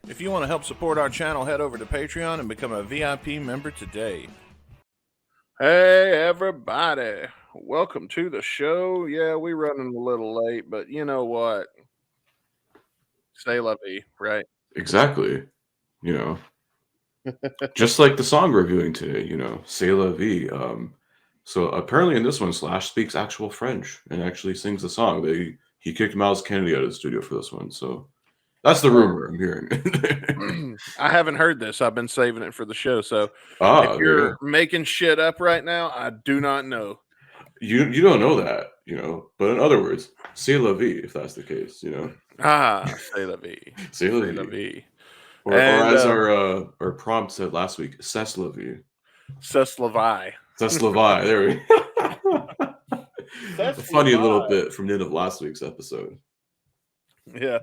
If you want to help support our channel, head over to Patreon and become a VIP member today. Hey, everybody. Welcome to the show. Yeah, we're running a little late, but you know what? C'est la vie, right? Exactly. Just like the song reviewing today, C'est la vie. So apparently in this one, Slash speaks actual French and actually sings the song. He kicked Myles Kennedy out of the studio for this one. So that's the rumor I'm hearing. I haven't heard this. I've been saving it for the show. So if There you you're go. making shit up right now, I do not know. You don't know that, but in other words, c'est la vie, if that's the case, C'est la vie. C'est la C'est la vie. vie. Or as our prompt said last week, c'est la vie. C'est la vie. C'est la vie. There we go. A funny little bit from the end of last week's episode. Yeah.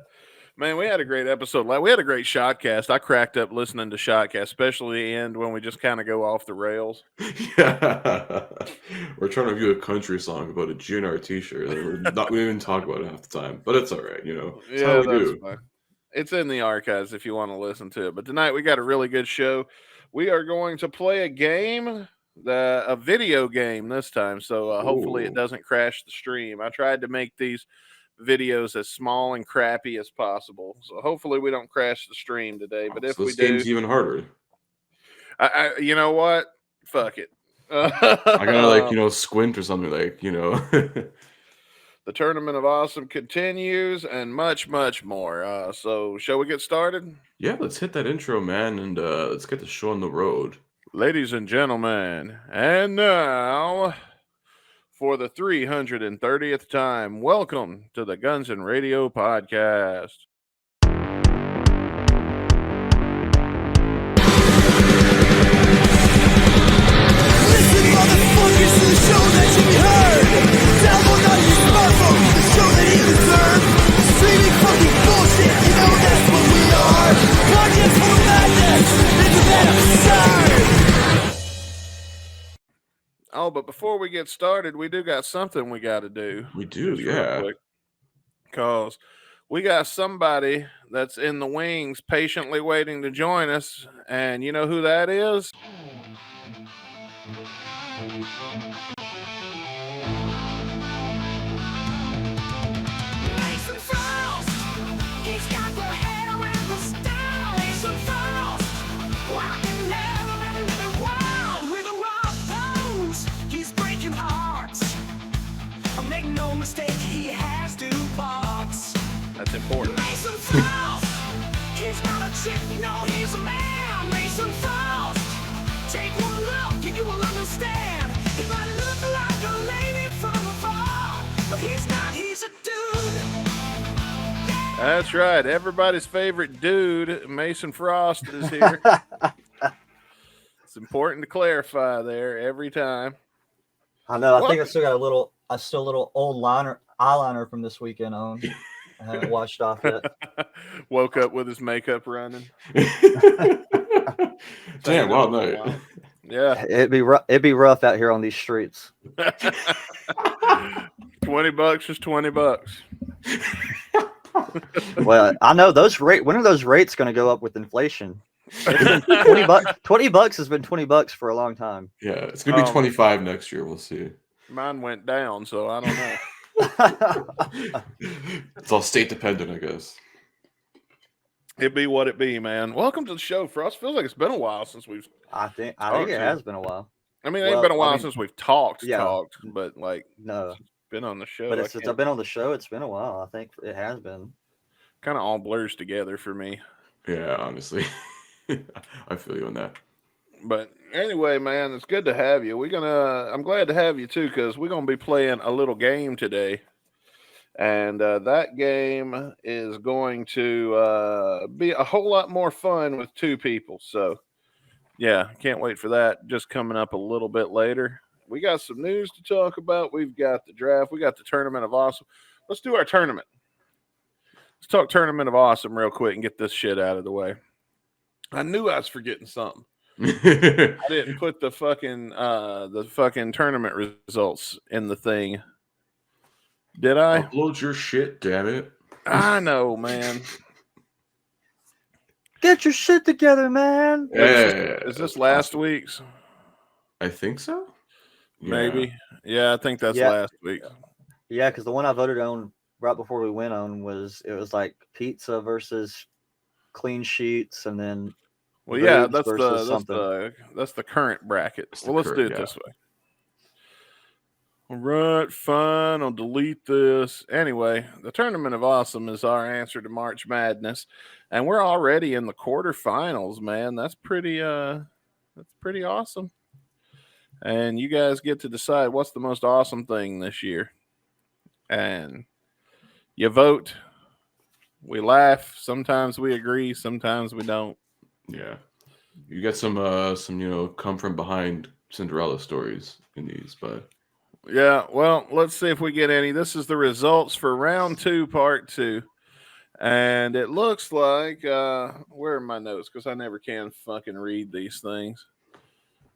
Man, we had a great episode. We had a great Shotcast. I cracked up listening to Shotcast, especially the end when we just kind of go off the rails. Yeah. We're trying to review a country song about a GNR t-shirt. We don't even talk about it half the time, but it's all right, It's how we do. Fine. It's in the archives if you want to listen to it. But tonight we got a really good show. We are going to play a game, a video game this time. So hopefully it doesn't crash the stream. I tried to make these videos as small and crappy as possible. So hopefully we don't crash the stream today. But if we do, this game's even harder. You know what? Fuck it. I gotta squint or something The Tournament of Awesome continues and much, much more. So shall we get started? Yeah, let's hit that intro, man, and let's get the show on the road. Ladies and gentlemen, and now, for the 330th time, welcome to the Guns and Radio Podcast. Listen, motherfuckers, to the show that you heard. Download on your smartphone the show that you deserve. Streaming fucking bullshit, you know that's what we are. Podcast full of madness, it's a bad episode. Oh, but before we get started, we do got something we got to do. We do, yeah. Because we got somebody that's in the wings patiently waiting to join us. And you know who that is? No mistake, he has two parts. That's important. Mason Frost, he's not a chick, no, he's a man. Mason Frost, take one look and you will understand. He might look like a lady from afar, but he's not, he's a dude. Yeah. That's right. Everybody's favorite dude, Mason Frost, is here. It's important to clarify there every time. I know. I think I still got a little old eyeliner from this weekend on. I haven't washed off yet. Woke up with his makeup running. Damn, wild night. Yeah, it'd be rough out here on these streets. $20 is $20. Well, I know those when are those rates going to go up with inflation? $20. $20 has been $20 for a long time. Yeah, it's gonna be 25 next year. We'll see. Mine went down, so I don't know. It's all state dependent, I guess. It be what it be, man. Welcome to the show, Frost. Feels like it's been a while since we've. I think it has been a while. I mean, it ain't been a while since we've talked, but no, been on the show. But since I've been on the show, it's been a while. I think it has been. Kind of all blurs together for me. Yeah, honestly. I feel you on that. But anyway, man, it's good to have you. I'm glad to have you too, because we're gonna be playing a little game today, and that game is going to be a whole lot more fun with two people. So, yeah, can't wait for that. Just coming up a little bit later. We got some news to talk about. We've got the draft. We got the Tournament of Awesome. Let's do our tournament. Let's talk Tournament of Awesome real quick and get this shit out of the way. I knew I was forgetting something. I didn't put the fucking tournament results in the thing. Did I? Upload your shit, damn it. I know, man. Get your shit together, man. Is this last week's? I think so. Maybe. Yeah, I think that's Yeah. last week. Yeah, because the one I voted on right before we went on was like pizza versus clean sheets, and then Well, yeah, boobs versus something. that's the current bracket. That's the Well, let's do current, it yeah. this way. All right, fine. I'll delete this. Anyway, the Tournament of Awesome is our answer to March Madness, and we're already in the quarterfinals, man. That's pretty awesome. And you guys get to decide what's the most awesome thing this year. And you vote. We laugh. Sometimes we agree. Sometimes we don't. Yeah. You get some come from behind Cinderella stories in these, but Yeah, well, let's see if we get any. This is the results for round 2, part 2. And it looks like, where are my notes? Because I never can fucking read these things.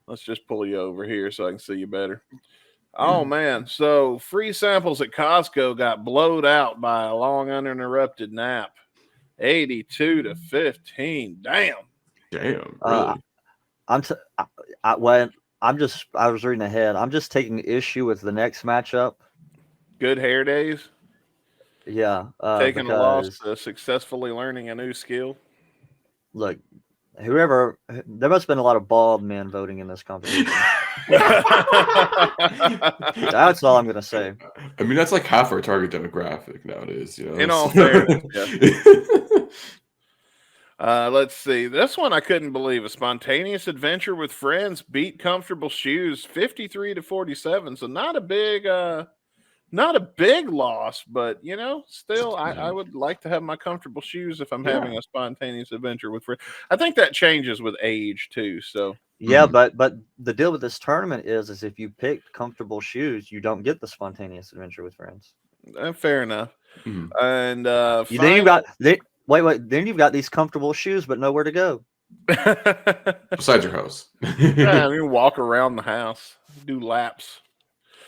Let's just pull you over here so I can see you better. Oh, man. So free samples at Costco got blowed out by a long uninterrupted nap. 82-15. Damn. damn, really? I was reading ahead. I'm just taking issue with the next matchup. Good hair days. Yeah, Taking a loss because to successfully learning a new skill. look, there must have been a lot of bald men voting in this competition. That's all I'm gonna say. I mean, that's like half our target demographic nowadays. You know, In all fairness, let's see. This one I couldn't believe. A spontaneous adventure with friends beat comfortable shoes 53-47. So not a big loss, but still I would like to have my comfortable shoes if I'm having a spontaneous adventure with friends. I think that changes with age too. So Yeah, but the deal with this tournament is if you pick comfortable shoes, you don't get the spontaneous adventure with friends. fair enough. Mhm. And then you've got these comfortable shoes, but nowhere to go. Besides your house. yeah, you walk around the house, do laps.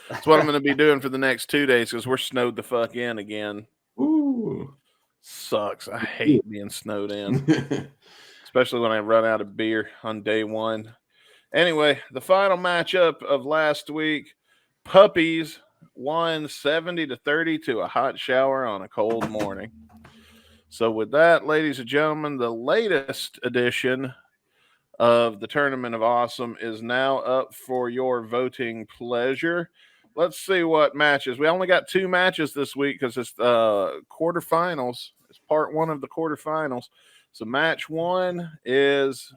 That's what I'm going to be doing for the next 2 days because we're snowed the fuck in again. Ooh. Sucks. I hate being snowed in, especially when I run out of beer on day 1. Anyway, the final matchup of last week, Puppies won 70-30 to a hot shower on a cold morning. So with that, ladies and gentlemen, the latest edition of the Tournament of Awesome is now up for your voting pleasure. Let's see what matches. We only got 2 matches this week because it's quarterfinals. It's part 1 of the quarterfinals. So match 1 is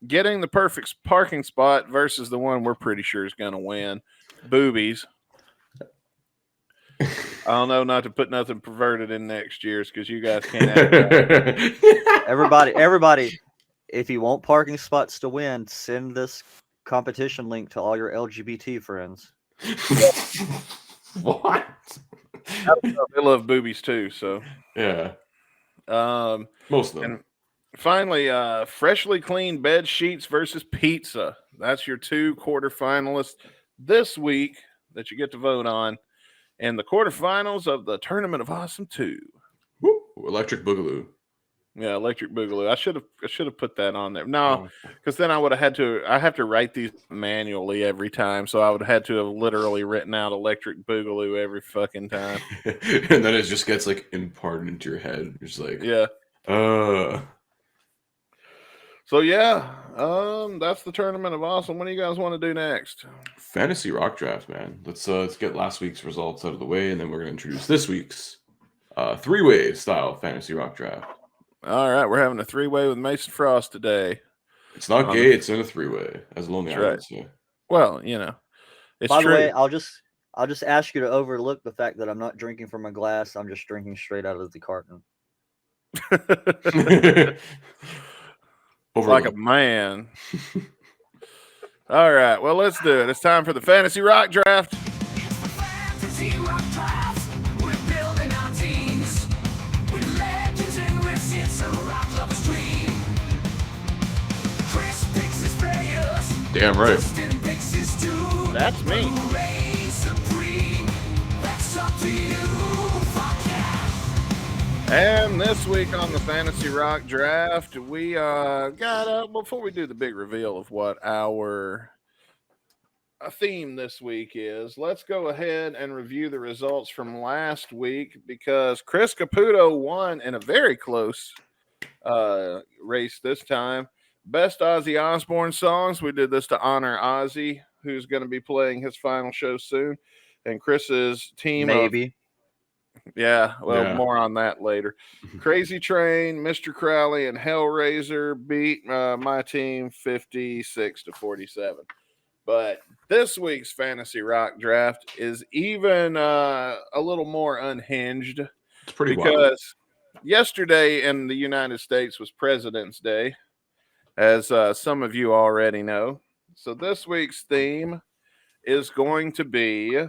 getting the perfect parking spot versus the one we're pretty sure is going to win, Boobies. I don't know not to put nothing perverted in next year's because you guys can't have that. Everybody, if you want parking spots to win, send this competition link to all your LGBT friends. What? They love boobies too, so Yeah. Most of them. And finally, freshly cleaned bed sheets versus pizza. That's your 2 quarterfinalists this week that you get to vote on in the quarterfinals of the Tournament of Awesome 2. Woo. Electric Boogaloo. Yeah, Electric Boogaloo. I should have put that on there. No, because then I would have had to. I have to write these manually every time, so I would have had to have literally written out Electric Boogaloo every fucking time. And then it just gets like imparted into your head. You're just like, Yeah. So yeah, that's the Tournament of Awesome. What do you guys want to do next? Fantasy Rock Draft, man. Let's get last week's results out of the way, and then we're gonna introduce this week's 3-way style Fantasy Rock Draft. All right, we're having a 3-way with Mason Frost today. It's not gay; it's in a 3-way, as Lonely Island would say. Well, it's By true. the way, I'll just ask you to overlook the fact that I'm not drinking from a glass. I'm just drinking straight out of the carton. Like a man. All right, well, let's do it. It's time for the Fantasy Rock Draft. Fantasy rock draft. We're building our teams with legends and risks. It's a rock lover's dream. Chris picks his players. Damn right. Dustin picks his two. That's me. Who reigns supreme. That's up to you. Fuck yeah. And this week on the Fantasy Rock Draft, we got before we do the big reveal of what our theme this week is, let's go ahead and review the results from last week because Chris Caputo won in a very close race this time. Best Ozzy Osbourne songs. We did this to honor Ozzy, who's going to be playing his final show soon. And Chris's team Maybe. Yeah, well, Yeah. more on that later. Crazy Train, Mr. Crowley, and Hellraiser beat my team 56-47. But this week's Fantasy Rock Draft is even a little more unhinged It's pretty wild. because yesterday in the United States was President's Day, as some of you already know. So this week's theme is going to be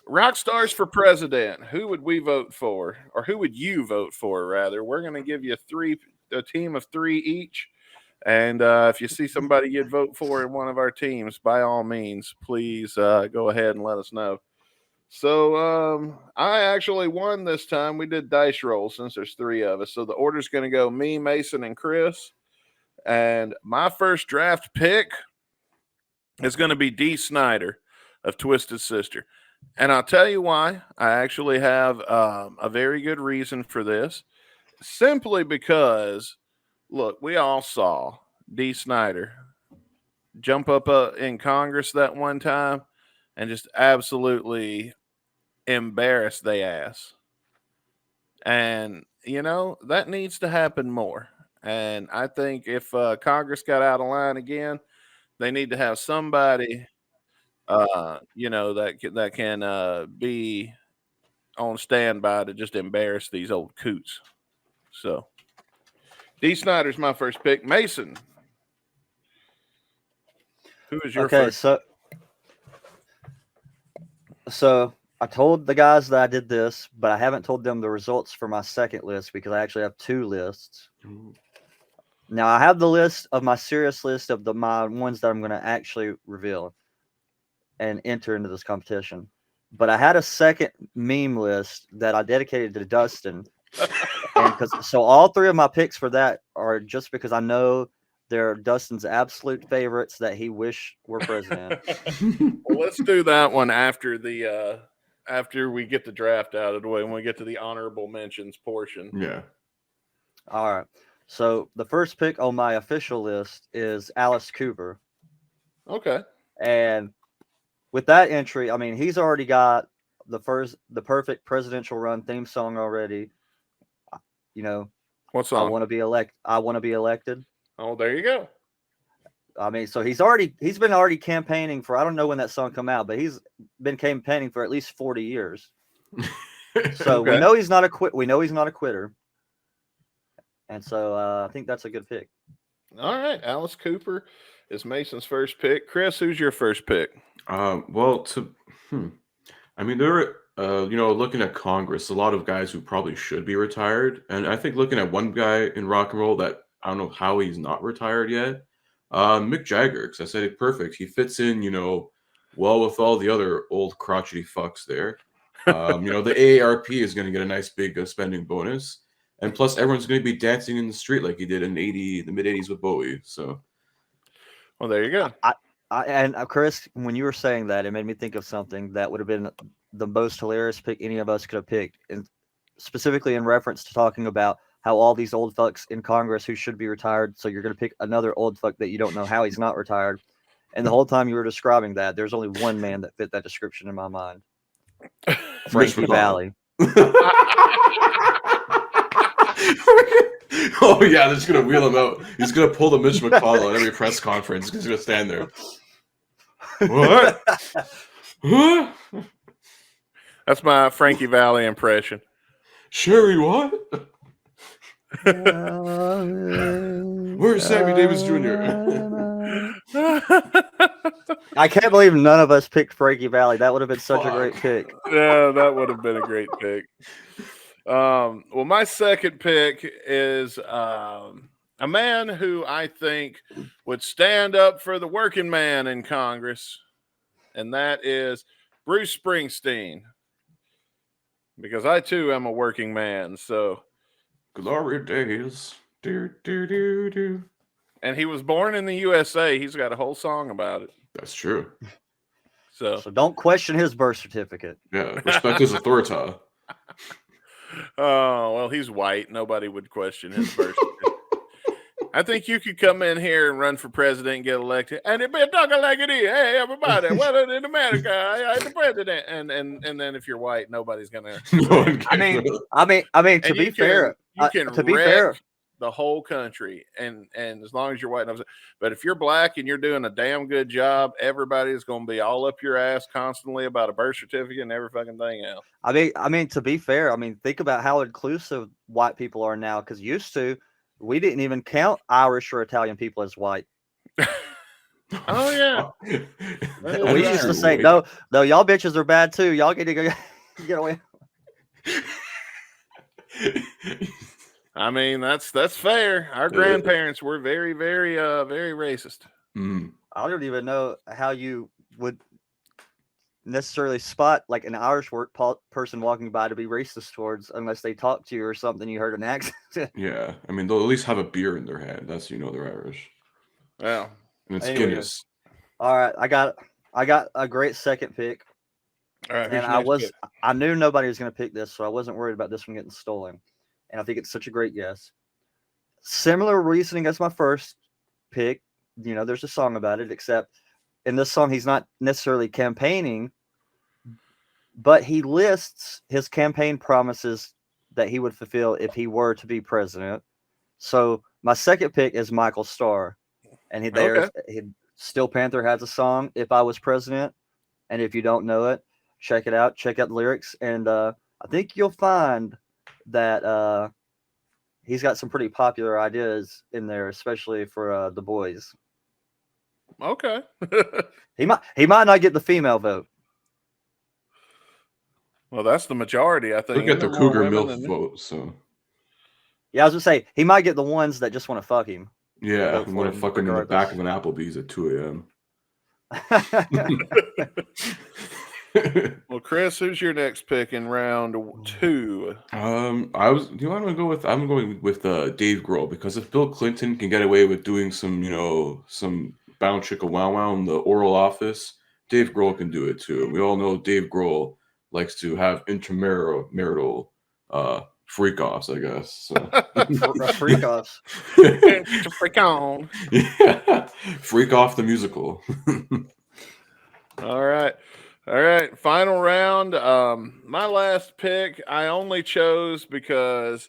rock stars for president. Who would we vote for? Or who would you vote for, rather? We're going to give you a team of 3 each. And if you see somebody you'd vote for in one of our teams, by all means, please go ahead and let us know. So I actually won this time. We did dice roll since there's 3 of us. So the order's going to go me, Mason, and Chris. And my first draft pick is going to be Dee Snider of Twisted Sister. And I'll tell you why. I actually have a very good reason for this. Simply because, look, we all saw Dee Snider jump up in Congress that one time and just absolutely embarrass they ass. And, that needs to happen more. And I think if Congress got out of line again, they need to have somebody that can be on standby to just embarrass these old coots. So, Dee Snider's my first pick. Mason, who is your first? So I told the guys that I did this, but I haven't told them the results for my second list because I actually have 2 lists. Ooh. Now I have the list of my serious list of my ones that I'm going to actually reveal and enter into this competition. But I had a second meme list that I dedicated to Dustin. So all 3 of my picks for that are just because I know they're Dustin's absolute favorites that he wish were president. Well, let's do that one after we get the draft out of the way, when we get to the honorable mentions portion. Yeah. All right. So the first pick on my official list is Alice Cooper. Okay. And with that entry, I mean, he's already got the perfect presidential run theme song already. What song? I want to be elected. Oh, there you go. I mean, so he's been campaigning for, I don't know when that song come out, but he's been campaigning for at least 40 years. So Okay. we know he's not a quitter. And so I think that's a good pick. All right. Alice Cooper is Mason's first pick. Chris, who's your first pick? I mean, there are, looking at Congress, a lot of guys who probably should be retired. And I think looking at one guy in rock and roll that I don't know how he's not retired yet, Mick Jagger, because I said it perfect. He fits in, well with all the other old crotchety fucks there. The AARP is going to get a nice big spending bonus. And plus, everyone's going to be dancing in the street like he did in the mid-'80s with Bowie. So, well, there you go. And Chris, when you were saying that, it made me think of something that would have been the most hilarious pick any of us could have picked, and specifically in reference to talking about how all these old fucks in Congress who should be retired. So you're going to pick another old fuck that you don't know how he's not retired. And the whole time you were describing that, there's only one man that fit that description in my mind: Frankie Valli. Oh yeah, they're just gonna wheel him out. He's gonna pull the Mitch McConnell at every press conference. He's gonna stand there. What? Huh? That's my Frankie Valli impression. Sherry, what? Where's Sammy Davis Jr.? I can't believe none of us picked Frankie Valli. That would have been such a great pick. Yeah, that would have been a great pick. Well, my second pick is a man who I think would stand up for the working man in Congress, and that is Bruce Springsteen. because I too am a working man. So, Glory days. Do, do, do, do. and he was born in the USA. He's got a whole song about it. That's true. So, So don't question his birth certificate. Yeah, respect his authority. oh well, he's white. Nobody would question his birth certificate. I think you could come in here and run for president and get elected, and it be talking like it is. Hey, everybody, well, in America, I'm the president, and then if you're white, nobody's gonna. No one I cares. mean, And to be fair, you can to be wreck fair, the whole country, and as long as you're white, but if you're black and you're doing a damn good job, everybody's gonna be all up your ass constantly about a birth certificate and every fucking thing else. I mean, to be fair, I mean, think about how inclusive white people are now. Because used to, we didn't even count Irish or Italian people as white. Oh yeah, We used to say, no, y'all bitches are bad too. Y'all get to go get away. I mean that's fair. Our grandparents were very, very, very racist. Mm. I don't even know how you would necessarily spot like an Irish person walking by to be racist towards, unless they talk to you or something. You heard an accent. Yeah, I mean, they'll at least have a beer in their hand. That's they're Irish. Well, And it's Anyway. Guinness. All right, I got a great second pick, all right. and I knew nobody was going to pick this, so I wasn't worried about this one getting stolen. And I think it's such a great guess. Similar reasoning as my first pick. You know, there's a song about it, except in this song he's not necessarily campaigning, but he lists his campaign promises that he would fulfill if he were to be president. So my second pick is Michael Starr, and Steel Panther has a song, "If I Was President," and if you don't know it, check it out. Check out the lyrics, and I think you'll find that he's got some pretty popular ideas in there, especially for the boys. Okay. He might not get the female vote. Well, that's the majority, I think. Look at the Isn't there more Cougar women MILF than- vote. So Yeah, I was gonna say he might get the ones that just want to fuck him. yeah, Vote I'm for gonna him fuck him in the regardless. back of an Applebee's at 2 a.m. Well, Chris, who's your next pick in round 2? I'm going with Dave Grohl, because if Bill Clinton can get away with doing some bound chicka wow wow in the Oral Office, Dave Grohl can do it too. We all know Dave Grohl likes to have intermarital freak offs, I guess. So. Freak offs. Freak on. Yeah. Freak Off the musical. All right. Final round. My last pick, I only chose because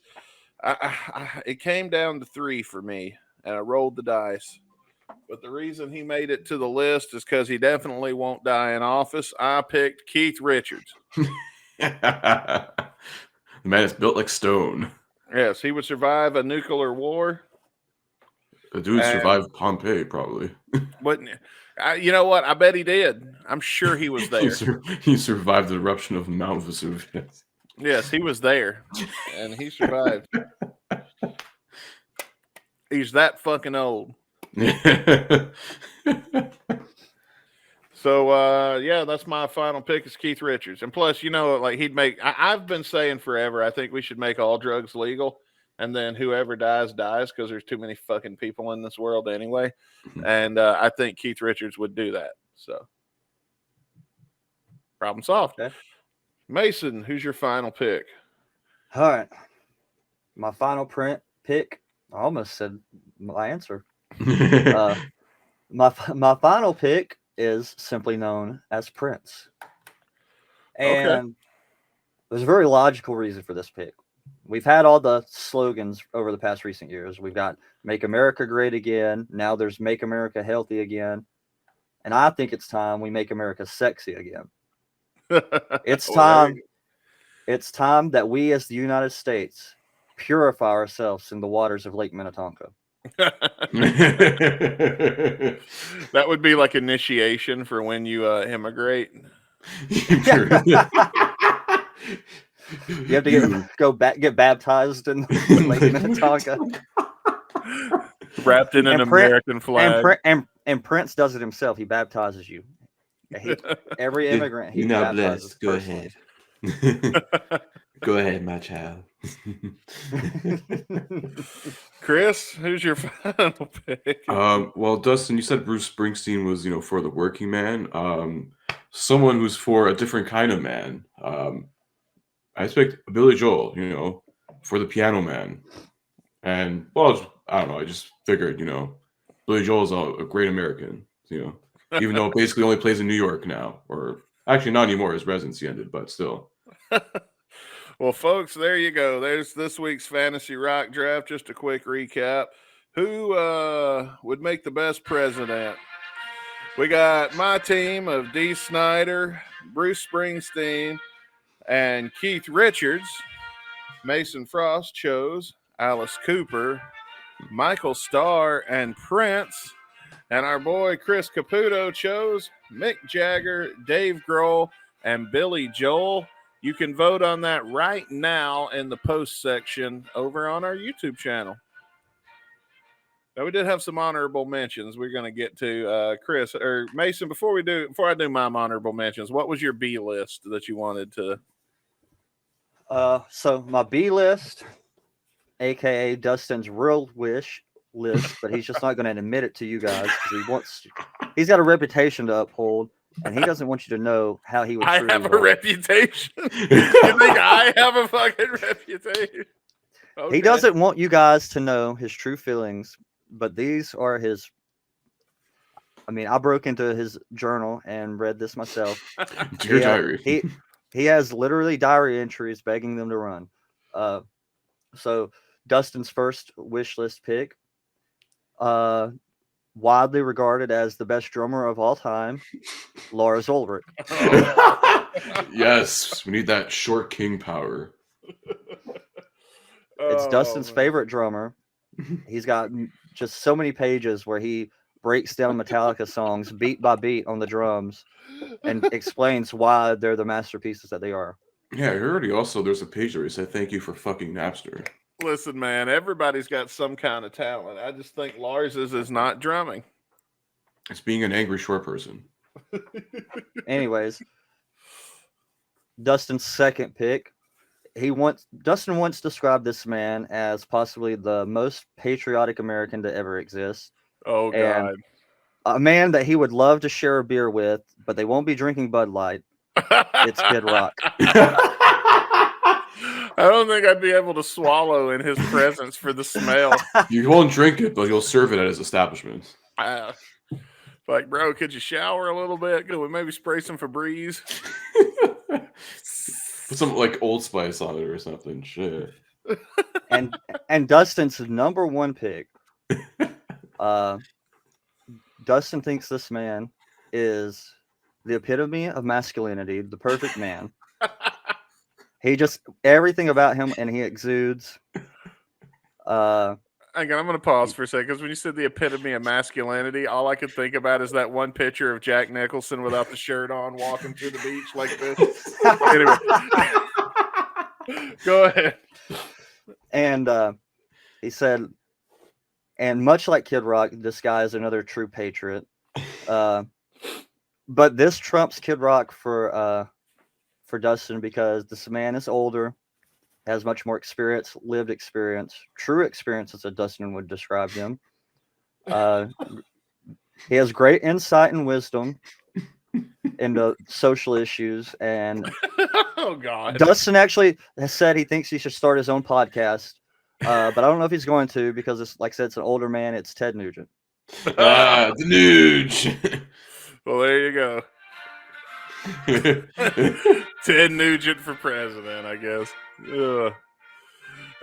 it came down to 3 for me, and I rolled the dice. But the reason he made it to the list is because he definitely won't die in office. I picked Keith Richards. The man is built like stone. Yes, he would survive a nuclear war. The dude And- survived Pompeii, probably. But you know what? I bet he did. I'm sure he was there. He survived the eruption of Mount Vesuvius. Yes, he was there, and he survived. He's that fucking old. So, yeah, that's my final pick is Keith Richards. And plus, like he'd make, I've been saying forever, I think we should make all drugs legal. And then whoever dies, because there's too many fucking people in this world anyway. And I think Keith Richards would do that. So, problem solved. Okay. Mason, who's your final pick? All right. My final pick. I almost said my answer. My final pick is simply known as Prince. And there's a very logical reason for this pick. We've had all the slogans over the past recent years. We've got Make America Great Again. Now there's Make America Healthy Again. And I think it's time we make America sexy again. It's time. It's time that we as the United States purify ourselves in the waters of Lake Minnetonka. That would be like initiation for when you immigrate. You have to get baptized in Lake Minnetonka. Wrapped in an American flag. And Prince does it himself. He baptizes you. Every immigrant he You're not baptizes blessed. Go personally. ahead. Go ahead, my child. Chris, who's your final pick? Well, Dustin, you said Bruce Springsteen was, for the working man. Someone who's for a different kind of man. I expect Billy Joel, for the piano man. And, well, I don't know. I just figured, Billy Joel's a great American, even though basically only plays in New York now. Or actually, not anymore. His residency ended, but still. Well, folks, there you go. There's this week's Fantasy Rock Draft. Just a quick recap. Who would make the best president? We got my team of Dee Snider, Bruce Springsteen, and Keith Richards. Mason Frost chose Alice Cooper, Michael Starr, and Prince. And our boy Chris Caputo chose Mick Jagger, Dave Grohl, and Billy Joel. You can vote on that right now in the post section over on our YouTube channel. Now, we did have some honorable mentions we're going to get to. Chris or Mason, before I do my honorable mentions, what was your B list that you wanted to? So my B list, aka Dustin's real wish list, but he's just not going to admit it to you guys because he's got a reputation to uphold. And he doesn't want you to know how he would. I have a reputation. You think I have a fucking reputation? Okay. He doesn't want you guys to know his true feelings, but these are his. I mean, I broke into his journal and read this myself. Your diary. He has literally diary entries begging them to run. So Dustin's first wish list pick. Widely regarded as the best drummer of all time, Lars Ulrich. Yes, we need that short king power. It's Dustin's favorite drummer. He's got just so many pages where he breaks down Metallica songs beat by beat on the drums and explains why they're the masterpieces that they are. Yeah, I heard there's a page where he said, "Thank you for fucking Napster." Listen, man, everybody's got some kind of talent. I just think Lars's is not drumming. It's being an angry short person. Anyways, Dustin's second pick. Dustin once described this man as possibly the most patriotic American to ever exist. Oh, God. And a man that he would love to share a beer with, but they won't be drinking Bud Light. It's Kid Rock. I don't think I'd be able to swallow in his presence for the smell. You won't drink it, but you'll serve it at his establishment. Like, bro, could you shower a little bit? Could we maybe spray some Febreze? Put some Old Spice on it or something. Shit. And Dustin's number one pick. Dustin thinks this man is the epitome of masculinity, the perfect man. He just everything about him, and he exudes. Hang on, I'm going to pause for a second because when you said the epitome of masculinity, all I could think about is that one picture of Jack Nicholson without the shirt on, walking through the beach like this. Anyway, go ahead. And he said, and much like Kid Rock, this guy is another true patriot. But this trumps Kid Rock for Dustin because this man is older, has much more experience, lived experience, true experience, as Dustin would describe him. He has great insight and wisdom into social issues. And oh, God. Dustin actually has said he thinks he should start his own podcast. But I don't know if he's going to because, it's like I said, it's an older man. It's Ted Nugent. The Nuge. Well, there you go. Ted Nugent for president, I guess. Ugh.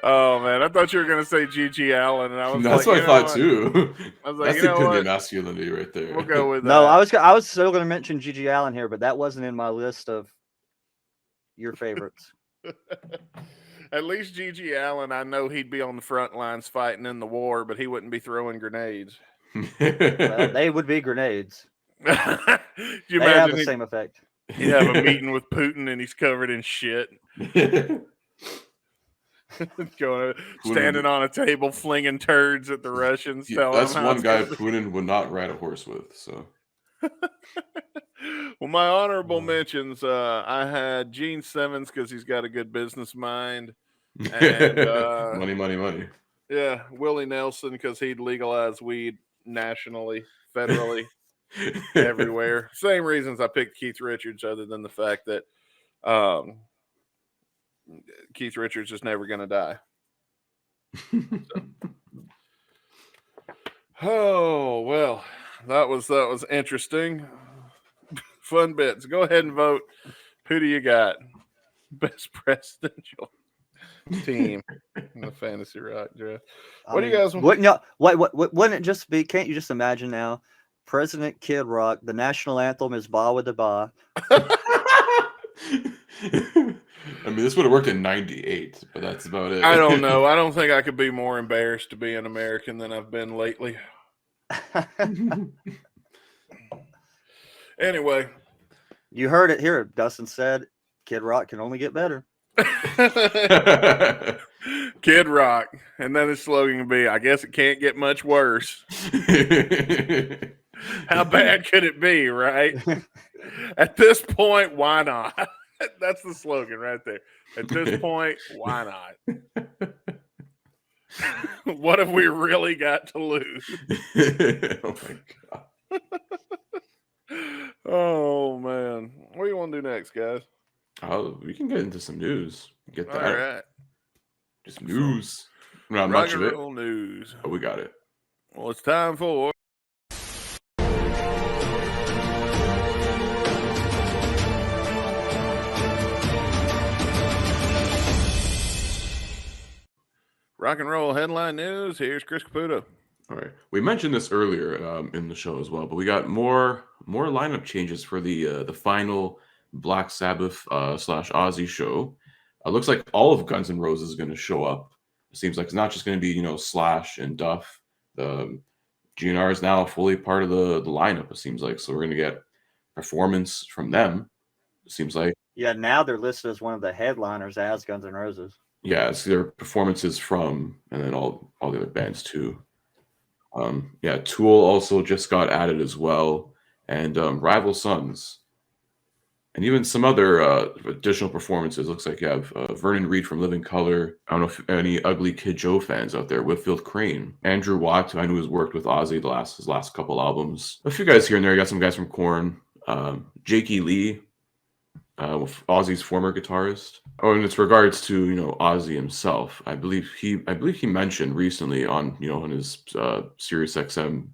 Oh, man. I thought you were going to say G.G. Allen. And I was That's like, what I thought, too. I was like, That's you know the what? masculinity right there. We'll go with that. No, I was still going to mention G.G. Allen here, but that wasn't in my list of your favorites. At least G.G. Allen, I know he'd be on the front lines fighting in the war, but he wouldn't be throwing grenades. Well, they would be grenades. Do you They have imagine the same effect. he'd have a meeting with Putin and he's covered in shit, standing on a table flinging turds at the Russians. That's them how one it's guy gonna be. Putin would not ride a horse with. So Well, my honorable mentions, I had Gene Simmons because he's got a good business mind. And money. yeah, Willie Nelson because he'd legalize weed nationally, federally, everywhere. Same reasons I picked Keith Richards, other than the fact that Keith Richards is never going to die. Oh, well, that was interesting. Fun bits. Go ahead and vote. Who do you got? Best presidential team in the fantasy rock draft. What do you guys want? Wouldn't y'all, wouldn't it just be? Can't you just imagine now? President Kid Rock. The national anthem is "Ba with the Ba." I mean, this would have worked in '98, but that's about it. I don't know. I don't think I could be more embarrassed to be an American than I've been lately. Anyway, You heard it here. Dustin said, "Kid Rock can only get better." Kid Rock, and then his slogan would be, "I guess it can't get much worse." How bad could it be, right? At this point, why not? That's the slogan right there. At this point, why not? What have we really got to lose? Oh my god. Oh man. What do you want to do next, guys? Oh, we can get into some news. Get that. All right. Just news. Not Rock much and of it. roll news. But we got it. Well, it's time for rock and roll headline news. Here's Chris Caputo. All right. We mentioned this earlier in the show as well, but we got more lineup changes for the final Black Sabbath / Ozzy show. Looks like all of Guns N' Roses is going to show up. It seems like it's not just going to be Slash and Duff. The GNR is now fully part of the lineup. It seems like, so we're going to get performance from them. It seems like. Yeah, now they're listed as one of the headliners as Guns N' Roses. Yeah, it's their performances from, and then all the other bands too. Yeah, Tool also just got added as well, and Rival Sons, and even some other additional performances. Looks like you have Vernon Reid from Living Colour. I don't know if any Ugly Kid Joe fans out there. Whitfield Crane, Andrew Watt, who I knew has worked with Ozzy his last couple albums. A few guys here and there. You got some guys from Korn, Jakey Lee, Ozzy's former guitarist. Oh, and it's regards to Ozzy himself. I believe he mentioned recently on on his Sirius XM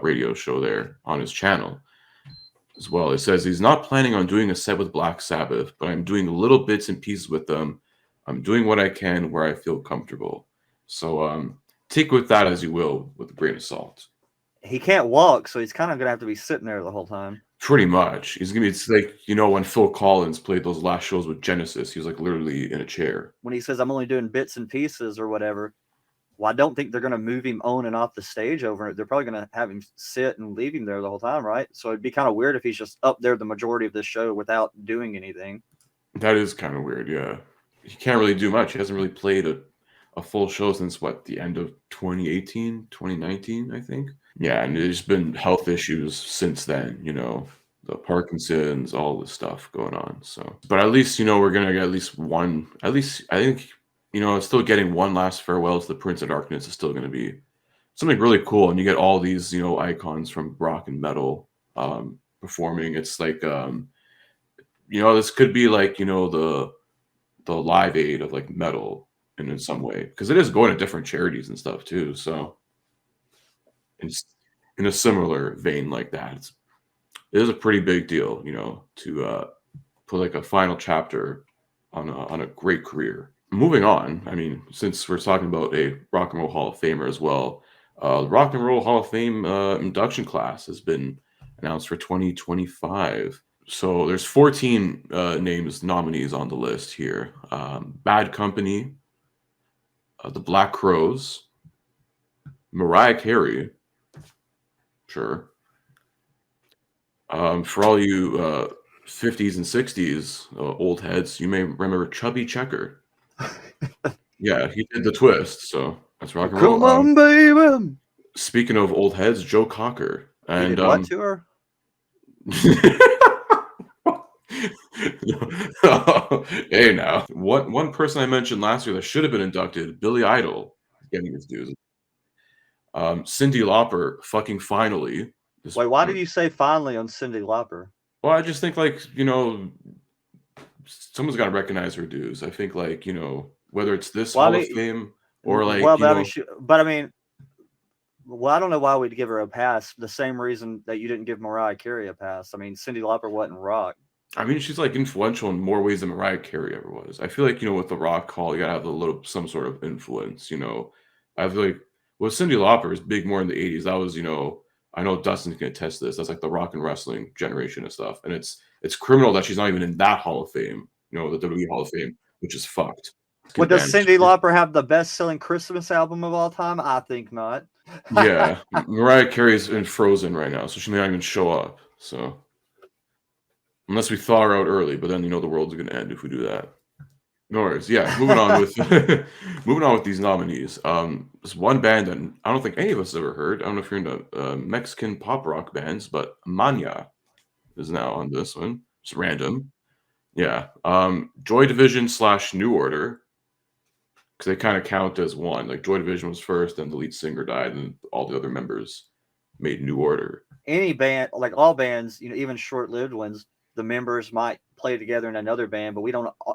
radio show there on his channel as well. It says he's not planning on doing a set with Black Sabbath, but I'm doing little bits and pieces with them. I'm doing what I can where I feel comfortable. So take with that as you will, with a grain of salt. He can't walk, so he's kind of gonna have to be sitting there the whole time. Pretty much. He's gonna be. It's like when Phil Collins played those last shows with Genesis, he was like literally in a chair. When he says I'm only doing bits and pieces or whatever, well, I don't think they're gonna move him on and off the stage over it. They're probably gonna have him sit and leave him there the whole time, right? So it'd be kind of weird if he's just up there the majority of this show without doing anything. That is kind of weird, yeah. He can't really do much. He hasn't really played a full show since the end of 2018, 2019, I think. Yeah, and there's been health issues since then, the Parkinson's, all this stuff going on. So, but at least, we're going to get at least one, I think, still getting one last farewell to the Prince of Darkness is still going to be something really cool. And you get all these, icons from rock and metal performing. It's like, this could be like, the Live Aid of like metal in some way, because it is going to different charities and stuff too. So it's in a similar vein like that. It is a pretty big deal, to put like a final chapter on a great career. Moving on, I mean, since we're talking about a Rock and Roll Hall of Famer as well, the Rock and Roll Hall of Fame induction class has been announced for 2025. So there's 14 nominees on the list here. Bad Company, the Black Crowes, Mariah Carey, sure. For all you 50s and 60s old heads, you may remember Chubby Checker. Yeah, he did the twist, so that's rock and roll. Come on, baby. Speaking of old heads, Joe Cocker. And He did what to her? Hey, now, one person I mentioned last year that should have been inducted, Billy Idol, getting his dues. Cyndi Lauper, fucking finally. Wait, why did you say finally on Cyndi Lauper? Well, I just think, like, someone's got to recognize her dues. I think, like, whether it's this Hall of Fame or, like, well, but I mean, well, I don't know why we'd give her a pass. The same reason that you didn't give Mariah Carey a pass. I mean, Cyndi Lauper wasn't rock. I mean, she's like influential in more ways than Mariah Carey ever was. I feel like, with the Rock Hall, you gotta have some sort of influence. I feel like Cyndi Lauper is big more in the '80s. That was, I know Dustin can attest to this. That's like the rock and wrestling generation and stuff. And it's criminal that she's not even in that Hall of Fame. The WWE Hall of Fame, which is fucked. Well, does Cyndi Lauper have the best-selling Christmas album of all time? I think not. Yeah, Mariah Carey's in Frozen right now, so she may not even show up. So unless we thaw her out early, but then the world's gonna end if we do that. No worries. Yeah, moving on with these nominees. There's one band that I don't think any of us have ever heard. I don't know if you're into Mexican pop rock bands, but Mania is now on this one. It's random. Yeah. Joy Division / New Order, because they kind of count as one. Like Joy Division was first, then the lead singer died, and all the other members made New Order. Any band, like all bands, even short-lived ones, the members might play together in another band, but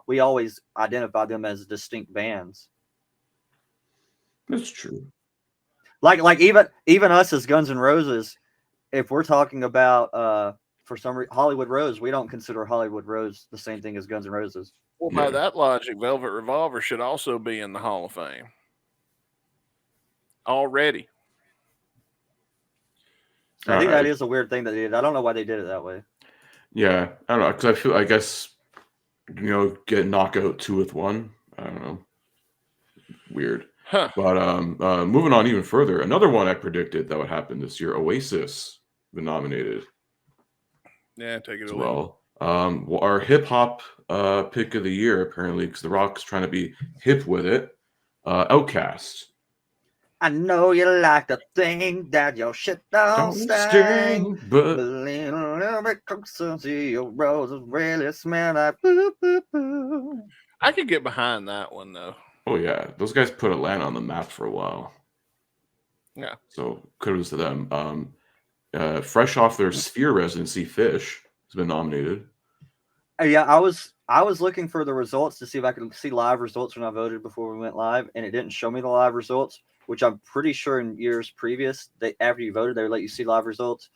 we always identify them as distinct bands. That's true. Like even us as Guns N' Roses, if we're talking about for some reason Hollywood Rose, we don't consider Hollywood Rose the same thing as Guns N' Roses. Well, by that logic, Velvet Revolver should also be in the Hall of Fame already. I think that is a weird thing that they did. I don't know why they did it that way. Yeah, I don't know, because I guess, get knockout 2 with 1. I don't know. Weird. Huh. But moving on even further, another one I predicted that would happen this year, Oasis, been nominated. Yeah, take it as away. well. Our hip hop pick of the year, apparently, because The Rock's trying to be hip with it. Outkast. I know you like to think that your shit don't sting, but lean a little bit closer to your roses really smell like boo, boo, boo. I could get behind that one, though. Oh, yeah. Those guys put Atlanta on the map for a while. Yeah. So, kudos to them. Fresh off their Sphere residency, Fish has been nominated. Yeah, I was looking for the results to see if I could see live results when I voted before we went live, and it didn't show me the live results, which I'm pretty sure in years previous, after you voted, they would let you see live results.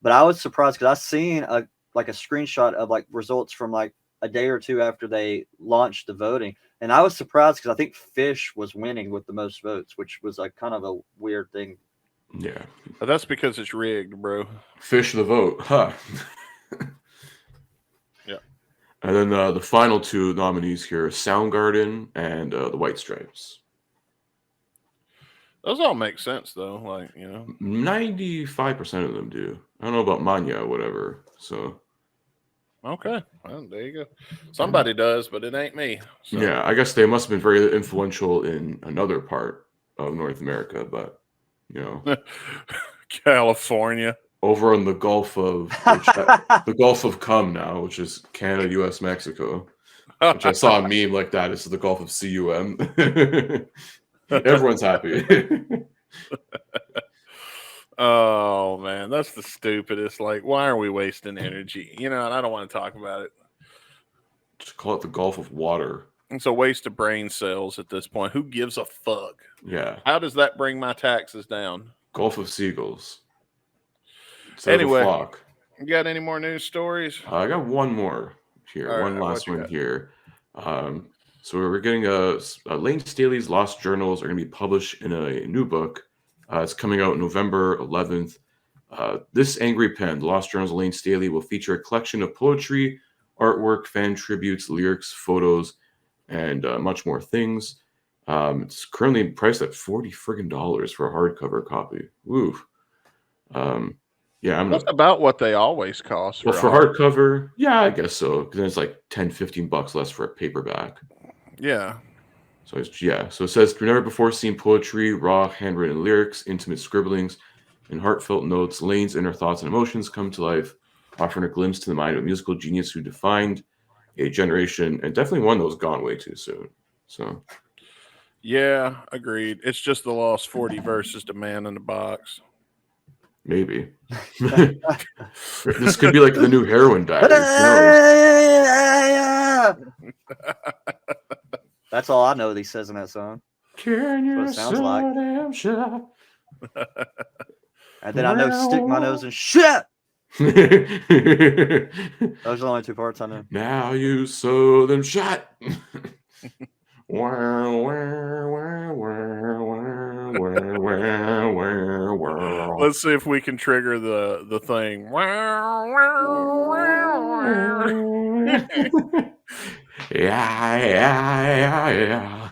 But I was surprised because I seen a screenshot of like results from like a day or two after they launched the voting, and I was surprised because I think Fish was winning with the most votes, which was like kind of a weird thing. Yeah, but that's because it's rigged, bro. Fish the vote, huh? Yeah. And then the final 2 nominees here: Soundgarden and the White Stripes. Those all make sense, though. 95% of them do. I don't know about Mania or whatever. So, okay, well, there you go. Somebody does, but it ain't me. So. Yeah, I guess they must have been very influential in another part of North America, but California, over on the Gulf of the Gulf of Cum now, which is Canada, U.S., Mexico. Which I saw a meme like that. It's the Gulf of CUM. Everyone's happy. Oh man, that's the stupidest. Like, why are we wasting energy? And I don't want to talk about it. Just call it the Gulf of Water. It's a waste of brain cells at this point. Who gives a fuck? Yeah. How does that bring my taxes down? Gulf of Seagulls. Anyway, you got any more news stories? I got one more here. All one right, last one here. So we're getting Lane Staley's Lost Journals are going to be published in a new book. It's coming out November 11th. This Angry Pen, The Lost Journals of Lane Staley, will feature a collection of poetry, artwork, fan tributes, lyrics, photos, and much more things. It's currently priced at $40 friggin' for a hardcover copy. Woo. Yeah, That's about what they always cost. For hardcover, yeah, I guess so. Because then it's like $10-15 less for a paperback. Yeah. So it says, through never before seen poetry, raw handwritten lyrics, intimate scribblings, and heartfelt notes, Lane's inner thoughts and emotions come to life offering a glimpse to the mind of a musical genius who defined a generation and definitely one that was gone way too soon. So, Yeah, agreed. It's just the Lost 40 versus the Man in the Box. maybe. This could be like the new Heroin Diaries. Who knows? That's all I know that he says in that song. Can you That's what it sounds like. damn sure? And then I know stick my nose in shit. Those are the only two parts I know. Now you sow them shot. Let's see if we can trigger the thing. Yeah.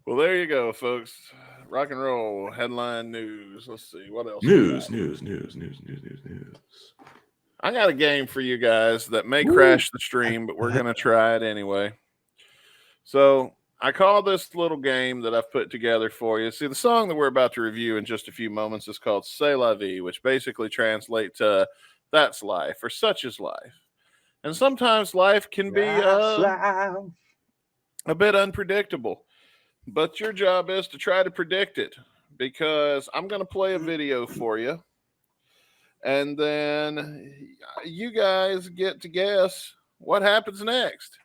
Well, there you go, folks. Rock and roll headline news. Let's see what else. News. I got a game for you guys that may crash the stream, but we're gonna try it anyway. So I call this little game that I've put together for you. See, the song that we're about to review in just a few moments is called C'est la vie, which basically translates to "That's life" or "Such is life." And sometimes life can be a bit unpredictable. But your job is to try to predict it, because I'm going to play a video for you. And then you guys get to guess what happens next.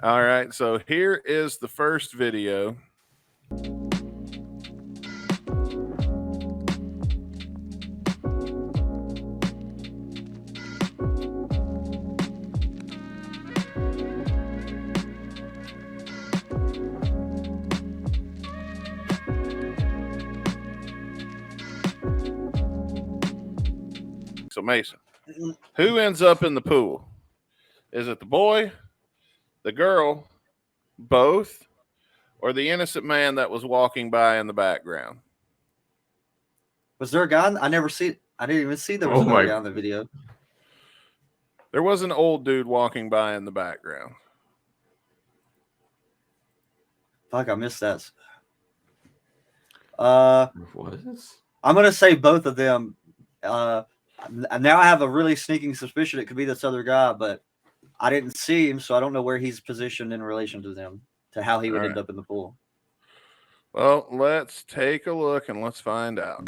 All right, so here is the first video. So Mason, who ends up in the pool? Is it the boy, the girl, both, or the innocent man that was walking by in the background? Was there a guy? I didn't even see there was a guy in the video. There was an old dude walking by in the background. Fuck, I missed that. What is this? I'm gonna say both of them. Now I have a really sneaking suspicion it could be this other guy, but I didn't see him, so I don't know where he's positioned in relation to them, to how he would end up in the pool. Well, let's take a look and let's find out.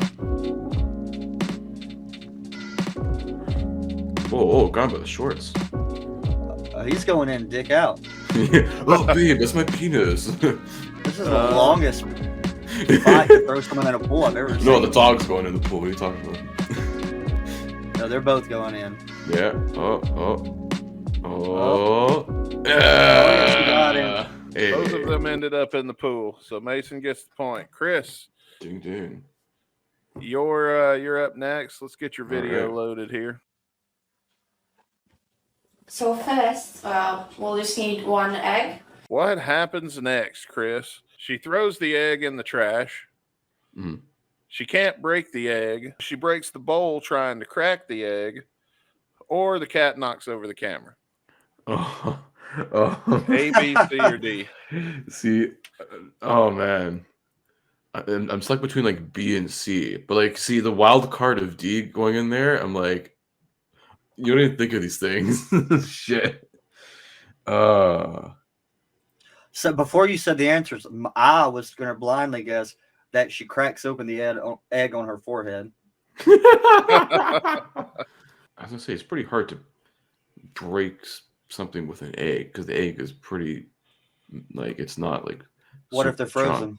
Oh, gone by the shorts. He's going in dick out. Oh, babe, that's my penis. This is the longest fight to throw someone in a pool I've ever seen. No, the dog's going in the pool. What are you talking about? No, they're both going in. Yeah. Oh. Got him. Hey. Both of them ended up in the pool, so Mason gets the point. Chris, Ding. you're up next. Let's get your video right. loaded here. So first, we'll just need one egg. What happens next, Chris? She throws the egg in the trash. Mhm. She can't break the egg. She breaks the bowl trying to crack the egg, or the cat knocks over the camera. Oh. A, B, C, or D. See, oh man, I'm stuck between like B and C. But like, see the wild card of D going in there. I'm like, you don't even think of these things. Shit. So before you said the answers, I was going to blindly guess that she cracks open the egg on her forehead. I was gonna say it's pretty hard to break something with an egg because the egg is pretty, like, it's not like. What if they're frozen? Strong.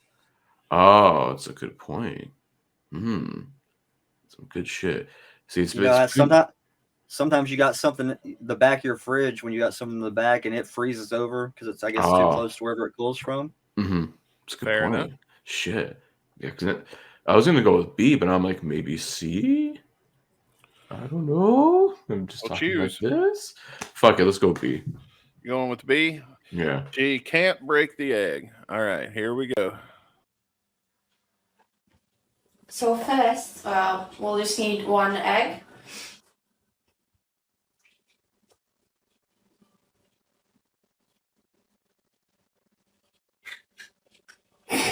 Oh, that's a good point. Some good shit. See, it's sometimes you got something the back of your fridge when you got something in the back and it freezes over because it's, I guess, too close to wherever it cools from. It's a good Fair point. enough. Shit. Yeah, 'cause I was gonna go with B, but I'm like, maybe C. I don't know. I'm just talking choose. like this. Fuck it, let's go B. You going with B? Yeah. She can't break the egg. All right, here we go. So first, we'll just need one egg.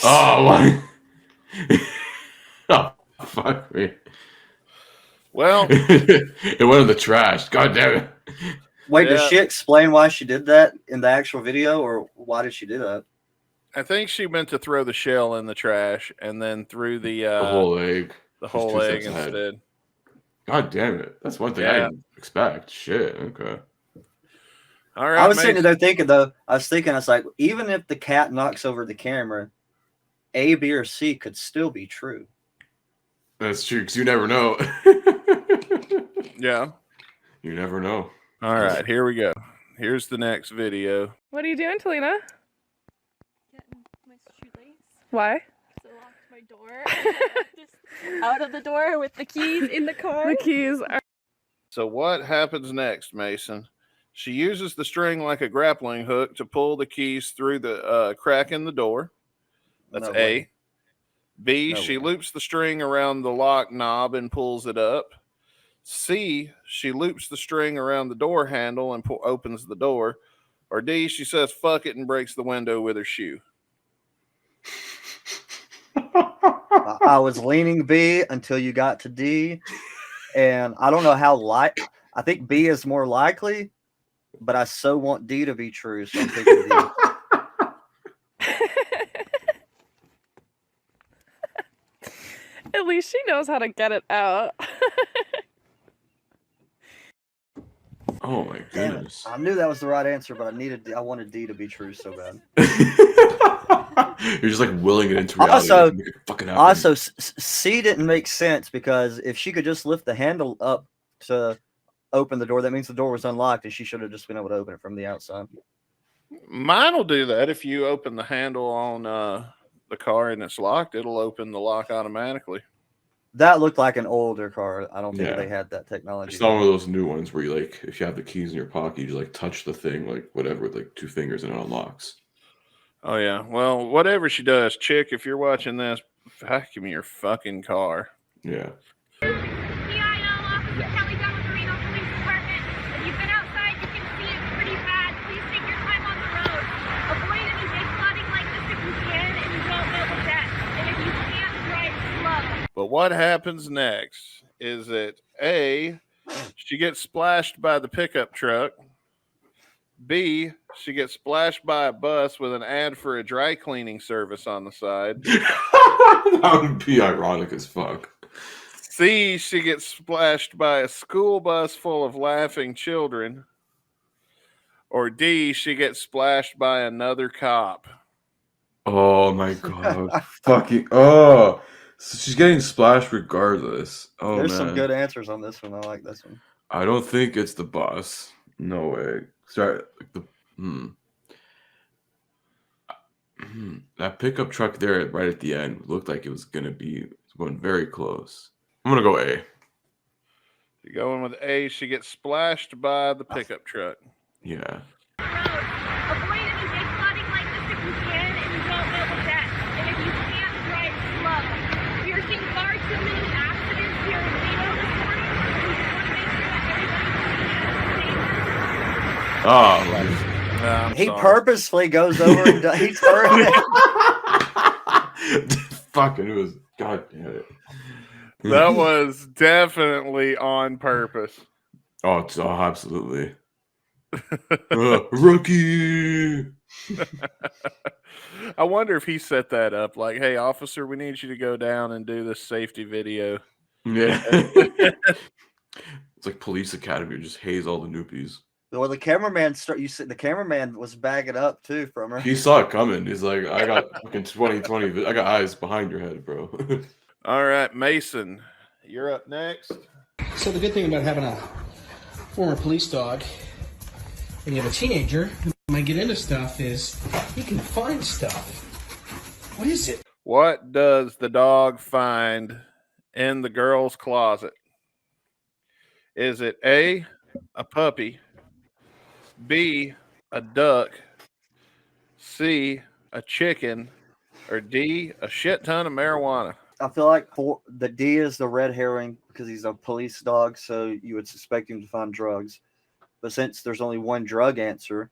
Oh, my. Oh, fuck me. Well, It went in the trash. God damn it. Wait, does Yeah. she explain why she did that in the actual video, or why did she do that? I think she meant to throw the shell in the trash and then threw the The whole egg. the She's whole 2 egg steps ahead. instead. God damn it. That's one thing I Yeah. didn't expect. Shit. Okay. All right, I was sitting Mason. there thinking, though, I was like, even if the cat knocks over the camera, A, B, or C could still be true. That's true, because you never know. Yeah. You never know. All right, here we go. Here's the next video. What are you doing, Talina? Getting my shoelace. Why? So I locked my door. Just out of the door with the keys in the car. The keys are. So what happens next, Mason? She uses the string like a grappling hook to pull the keys through the crack in the door. That's No A. way. B, No she way. loops the string around the lock knob and pulls it up. C, she loops the string around the door handle and opens the door. Or D, she says fuck it and breaks the window with her shoe. I was leaning B until you got to D, and I don't know how I think B is more likely, but I so want D to be true, so I'm thinking D. At least she knows how to get it out. Oh my Damn it. goodness. I knew that was the right answer, but I wanted D to be true so bad. You're just like willing it into reality. Also- like, make it fucking happen. Also, C didn't make sense because if she could just lift the handle up to open the door, that means the door was unlocked, and she should have just been able to open it from the outside. Mine will do that. If you open the handle on the car and it's locked, it'll open the lock automatically. That looked like an older car. I don't think Yeah. they had that technology. It's not one of those new ones where you like, if you have the keys in your pocket, you just like touch the thing, like whatever, with like 2 fingers and it unlocks. Oh yeah. Well, whatever she does, chick, if you're watching this, vacuum your fucking car. Yeah. CIO Officer Kelly Gunn with the Reno Police Department. If you've been outside, you can see it's pretty bad. Please take your time on the road. Avoid any big flooding like this if you can and you don't know the depth. And if you can't, drive slow. But what happens next is that A, she gets splashed by the pickup truck. B, she gets splashed by a bus with an ad for a dry cleaning service on the side. That would be ironic as fuck. C, she gets splashed by a school bus full of laughing children. Or D, she gets splashed by another cop. Oh my god. Fucking oh. So she's getting splashed regardless. Oh There's man. some good answers on this one. I like this one. I don't think it's the bus. No way. Sorry, like the that pickup truck there right at the end looked like it was gonna be going very close. I'm gonna go A. You're going with A, she gets splashed by the pickup truck. Yeah. Avoid any big flooding like this if you can and you don't know the depth. And if you can't, drive slow. We are seeing far too many accidents here in Reno this morning. We just want to make sure that everybody's safe. Oh, I'm He sorry. purposely goes over and he's fucking it was. God damn it. That was definitely on purpose. Oh, absolutely. Rookie. I wonder if he set that up. Like, hey, officer, we need you to go down and do this safety video. Yeah. It's like Police Academy, just haze all the noopies. Well, the cameraman the cameraman was bagging up too from her. He saw it coming. He's like, I got fucking 2020. I got eyes behind your head, bro. All right, Mason, you're up next. So the good thing about having a former police dog when you have a teenager who might get into stuff is you can find stuff. What is it? What does the dog find in the girl's closet? Is it A, a puppy, B, a duck, C, a chicken, or D, a shit ton of marijuana? I feel like the D is the red herring because he's a police dog, so you would suspect him to find drugs. But since there's only one drug answer,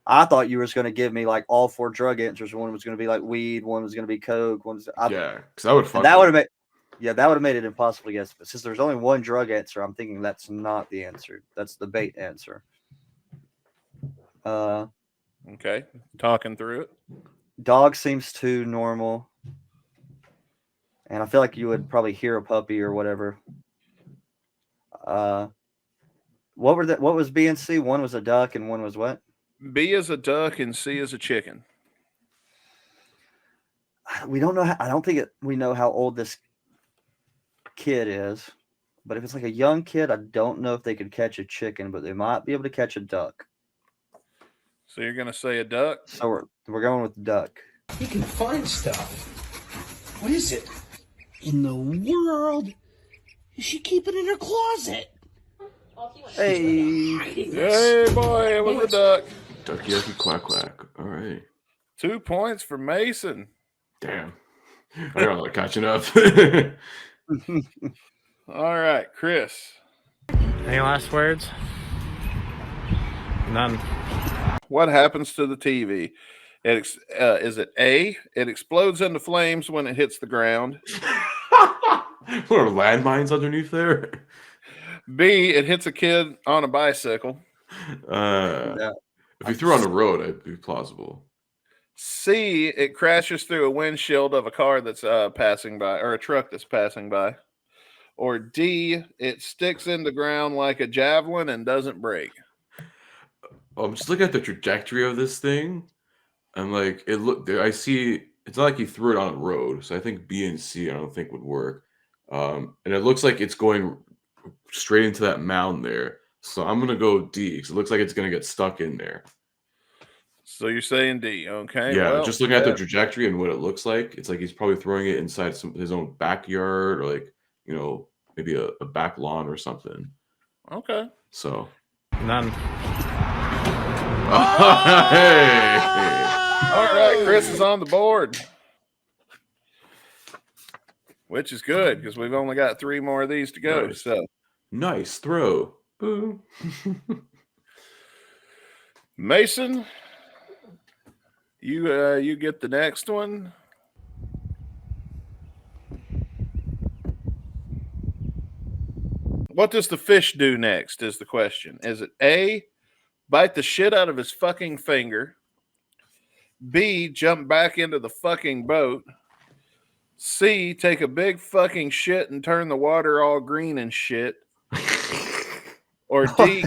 I thought you were going to give me like all 4 drug answers. One was going to be like weed, one was going to be coke, Yeah, because I would fuck. that would have made Yeah, that would have made it impossible to guess. But since there's only one drug answer, I'm thinking that's not the answer. That's the bait answer. Okay, talking through it. Dog seems too normal. And I feel like you would probably hear a puppy or whatever. What was B and C? One was a duck and one was what? B is a duck and C is a chicken. We don't know. I don't think we know how old this kid is. But if it's like a young kid, I don't know if they could catch a chicken, but they might be able to catch a duck. So you're gonna say a duck? So we're going with duck. You can find stuff. What is it? In the world is she keeping in her closet? Hey, Hey, boy, it was a duck. Ducky, ducky, quack, quack. All right. 2 points for Mason. Damn. I got like catching up. All right, Chris. Any last words? None. What happens to the TV? Is it A, it explodes into flames when it hits the ground? What are landmines underneath there? B, it hits a kid on a bicycle? If you threw on the road, it'd be plausible. C, it crashes through a windshield of a car that's passing by, or a truck that's passing by? Or D, it sticks in the ground like a javelin and doesn't break? I'm just looking at the trajectory of this thing. I'm like, I see, it's not like he threw it on a road. So I think B and C, I don't think would work. And it looks like it's going straight into that mound there. So I'm going to go D because it looks like it's going to get stuck in there. So you're saying D, okay? Yeah, well, just looking at the trajectory and what it looks like, it's like he's probably throwing it inside his own backyard or like, maybe a back lawn or something. Okay. So. None. Hey! All right, Chris is on the board. Which is good because we've only got 3 more of these to go. Nice. So Nice throw. Boom. Mason, you get the next one. What does the fish do next is the question. Is it A, bite the shit out of his fucking finger? B, jump back into the fucking boat? C, take a big fucking shit and turn the water all green and shit? Or D,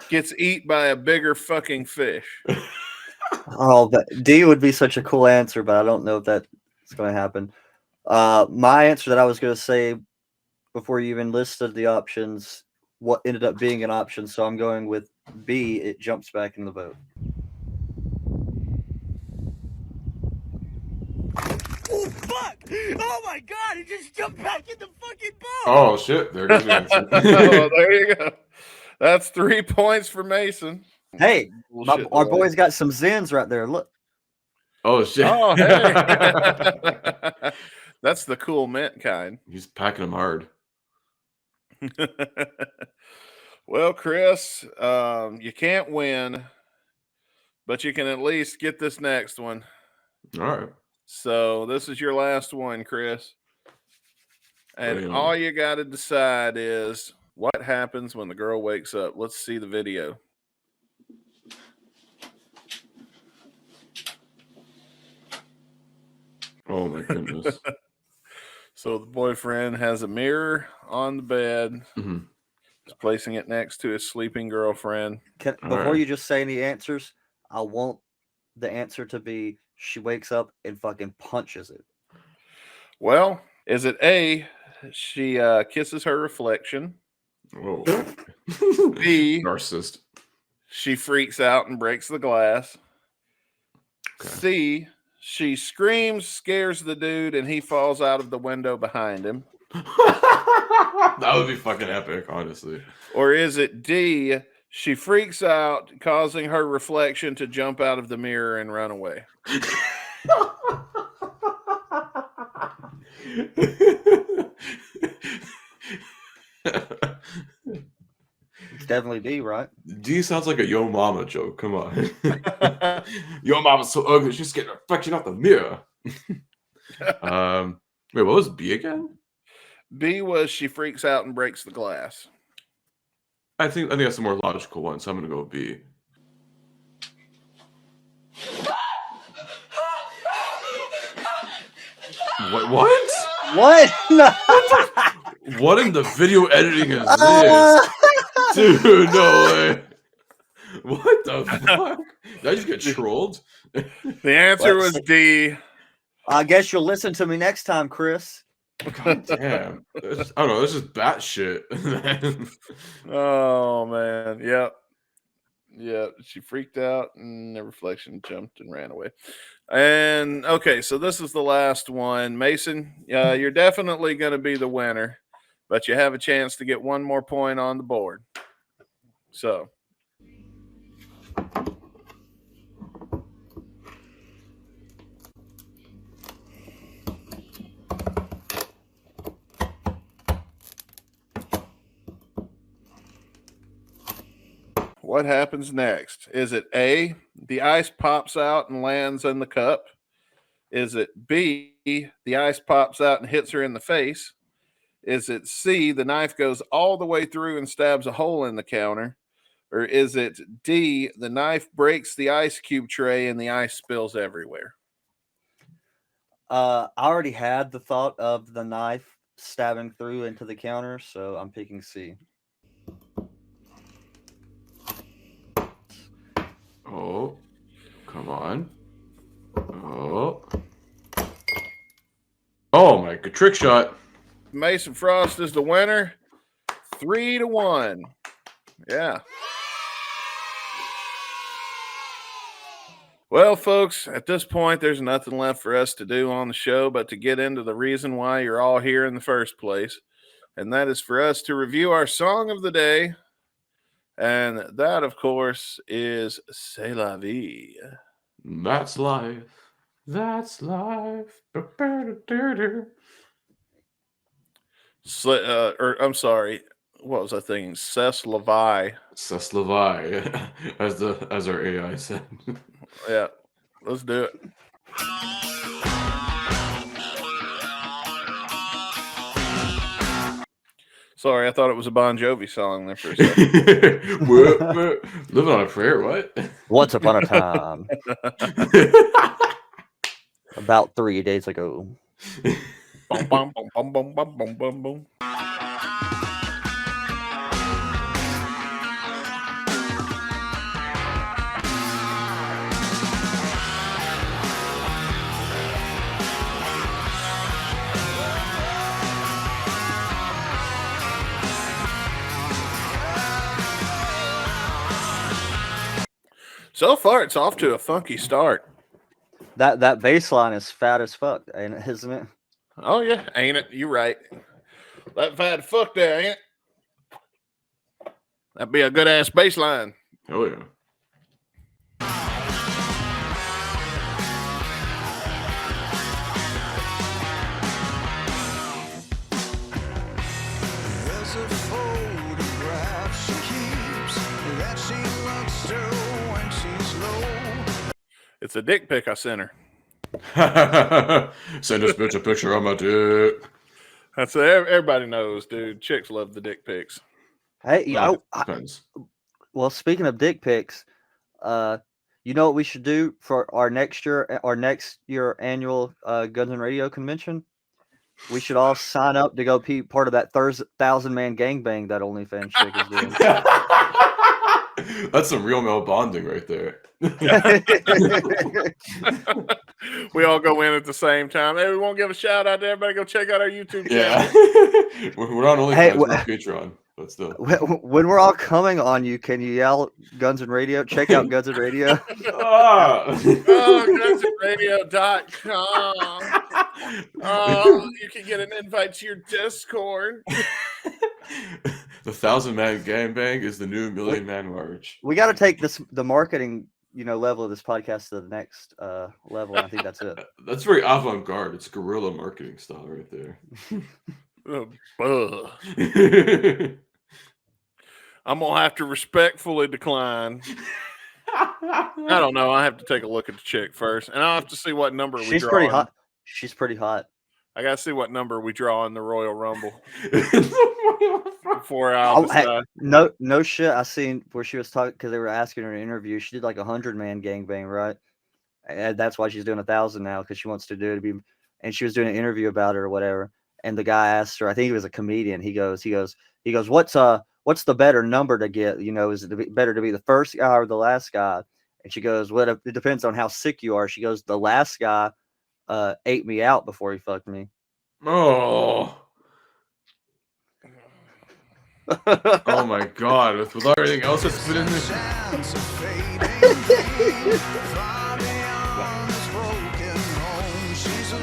gets eat by a bigger fucking fish? Oh, D would be such a cool answer, but I don't know if that's going to happen. My answer that I was going to say before you even listed the options, what ended up being an option, so I'm going with B, it jumps back in the boat. Oh, fuck! Oh, my God! It just jumped back in the fucking boat! Oh, shit. There goes the answer. Oh, there you go. That's 3 points for Mason. Hey, Bullshit our boy. boy's got some Zins right there. Look. Oh, shit. Oh, hey. That's the cool mint kind. He's packing them hard. Well, Chris, you can't win, but you can at least get this next one. All right. So this is your last one, Chris. And Damn. all you got to decide is what happens when the girl wakes up. Let's see the video. Oh, my goodness. So the boyfriend has a mirror on the bed. Mm-hmm. He's placing it next to his sleeping girlfriend. Before you just say any answers, I want the answer to be she wakes up and fucking punches it. Well, is it A, she kisses her reflection? Whoa. B, Narcissist. she freaks out and breaks the glass. Okay. C, she screams, scares the dude, and he falls out of the window behind him. That would be fucking epic, honestly. Or is it D, she freaks out, causing her reflection to jump out of the mirror and run away? It's definitely D, right? D sounds like a Yo Mama joke. Come on. Yo Mama's so ugly, she's getting a reflection out the mirror. Wait, what was B again? B was she freaks out and breaks the glass. I think that's the more logical one, so I'm gonna go with B. What? What? What in the video editing is this? Dude, no way. What the fuck? Did I just get trolled? The answer was D. I guess you'll listen to me next time, Chris. God damn. I don't know. This is batshit. Oh man. Yep. She freaked out and the reflection jumped and ran away. And okay, so this is the last one. Mason, you're definitely going to be the winner, but you have a chance to get one more point on the board. So what happens next? Is it A, the ice pops out and lands in the cup? Is it B, the ice pops out and hits her in the face? Is it C, the knife goes all the way through and stabs a hole in the counter? Or is it D, the knife breaks the ice cube tray and the ice spills everywhere? I already had the thought of the knife stabbing through into the counter, so I'm picking C. Oh, come on. Oh my good trick shot. Mason Frost is the winner. 3-1. Yeah. Well, folks, at this point, there's nothing left for us to do on the show but to get into the reason why you're all here in the first place. And that is for us to review our song of the day. And that, of course, is C'est la vie. That's life. That's life. I'm sorry. What was I thinking? C'est la vie. C'est la vie, as our AI said. Yeah, let's do it. Sorry, I thought it was a Bon Jovi song there for a second. Living on a prayer, what? Once upon a time. About 3 days ago. Boom, boom, boom, boom, boom, boom, boom, boom. So far, it's off to a funky start. That bass line is fat as fuck, ain't it, isn't it? Oh, yeah. Ain't it? You're right. That fat fuck there, ain't it? That'd be a good-ass bass line. Oh, yeah. There's a photograph she keeps that she looks to when she's low. It's a dick pic I sent her. Send this bitch a picture of my dick. That's everybody knows, dude. Chicks love the dick pics. Hey, Depends. well, speaking of dick pics, you know what we should do for our next year annual Guns and Radio convention? We should all sign up to go be part of that 1,000-man gangbang that OnlyFans chick is doing. That's some real male bonding right there. We all go in at the same time. Hey, we won't give a shout out to everybody. Go check out our YouTube channel. Yeah. We're not only Hey, we're on Patreon, but still. When we're all coming on you, can you yell Guns and Radio? Check out Guns and Radio. GunsandRadio.com. Oh, you can get an invite to your Discord. The 1,000-man gangbang is the new million-man march. We got to take the marketing level of this podcast to the next level. And I think that's it. That's very avant-garde. It's guerrilla marketing style right there. I'm gonna have to respectfully decline. I don't know. I have to take a look at the chick first, and I'll have to see what number we She's draw. pretty hot. She's pretty hot. I gotta see what number we draw in the Royal Rumble before I'll Oh, hey, decide. no shit. I seen where she was talking because they were asking her in an interview. She did like 100-man gangbang, right? And that's why she's doing 1,000 now because she wants to do it to be. And she was doing an interview about it or whatever. And the guy asked her, I think he was a comedian. He goes, what's the better number to get? You know, is it better to be the first guy or the last guy? And she goes, well, it depends on how sick you are. She goes, the last guy ate me out before he fucked me. Oh. Oh my god, with everything else that's been in there.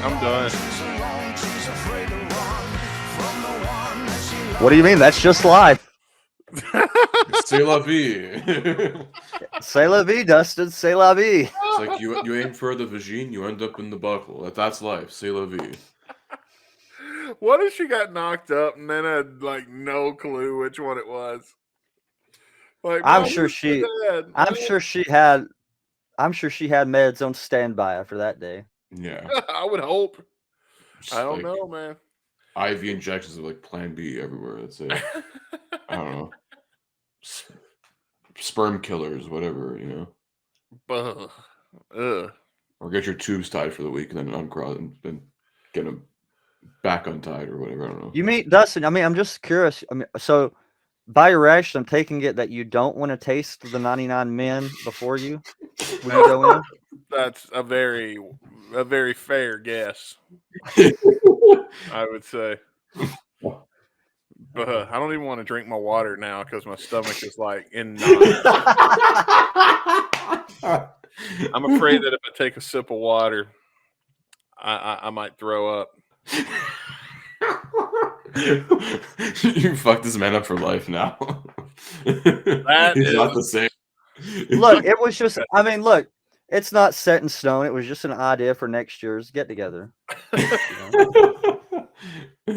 I'm done. What do you mean? That's just life. C'est la vie. C'est la vie, Dustin. C'est la vie. It's like you aim for the vagine, you end up in the buckle. That's life. C'est la vie. What if she got knocked up and then had like no clue which one it was? Like, I'm Mom, sure who's she. your dad? I'm sure she had. I'm sure she had meds on standby after that day. Yeah. I would hope. Just I don't like know, man. IV injections of like Plan B everywhere. That's it. I don't know. Sperm killers, whatever, you know. Ugh. Or get your tubes tied for the week and then uncross and then get them back untied or whatever. I don't know. You mean, Dustin? I mean, I'm just curious. I mean, so by your reaction, I'm taking it that you don't want to taste the 99 men before you when you go in. That's a very fair guess, I would say. But I don't even want to drink my water now because my stomach is like in knots. I'm afraid that if I take a sip of water, I might throw up. You fucked this man up for life now. That He's is not the same. Look, it was just. I mean, look, it's not set in stone. It was just an idea for next year's get together.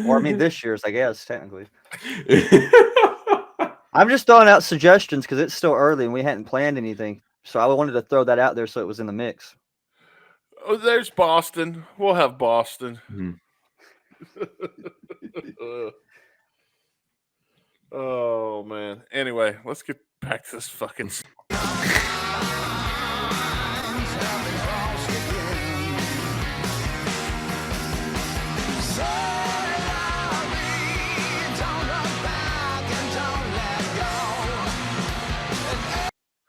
Or I mean, this year's, I guess, technically. I'm just throwing out suggestions because it's still early and we hadn't planned anything. So I wanted to throw that out there so it was in the mix. Oh, there's Boston. We'll have Boston. Oh man. Anyway, let's get back to this fucking.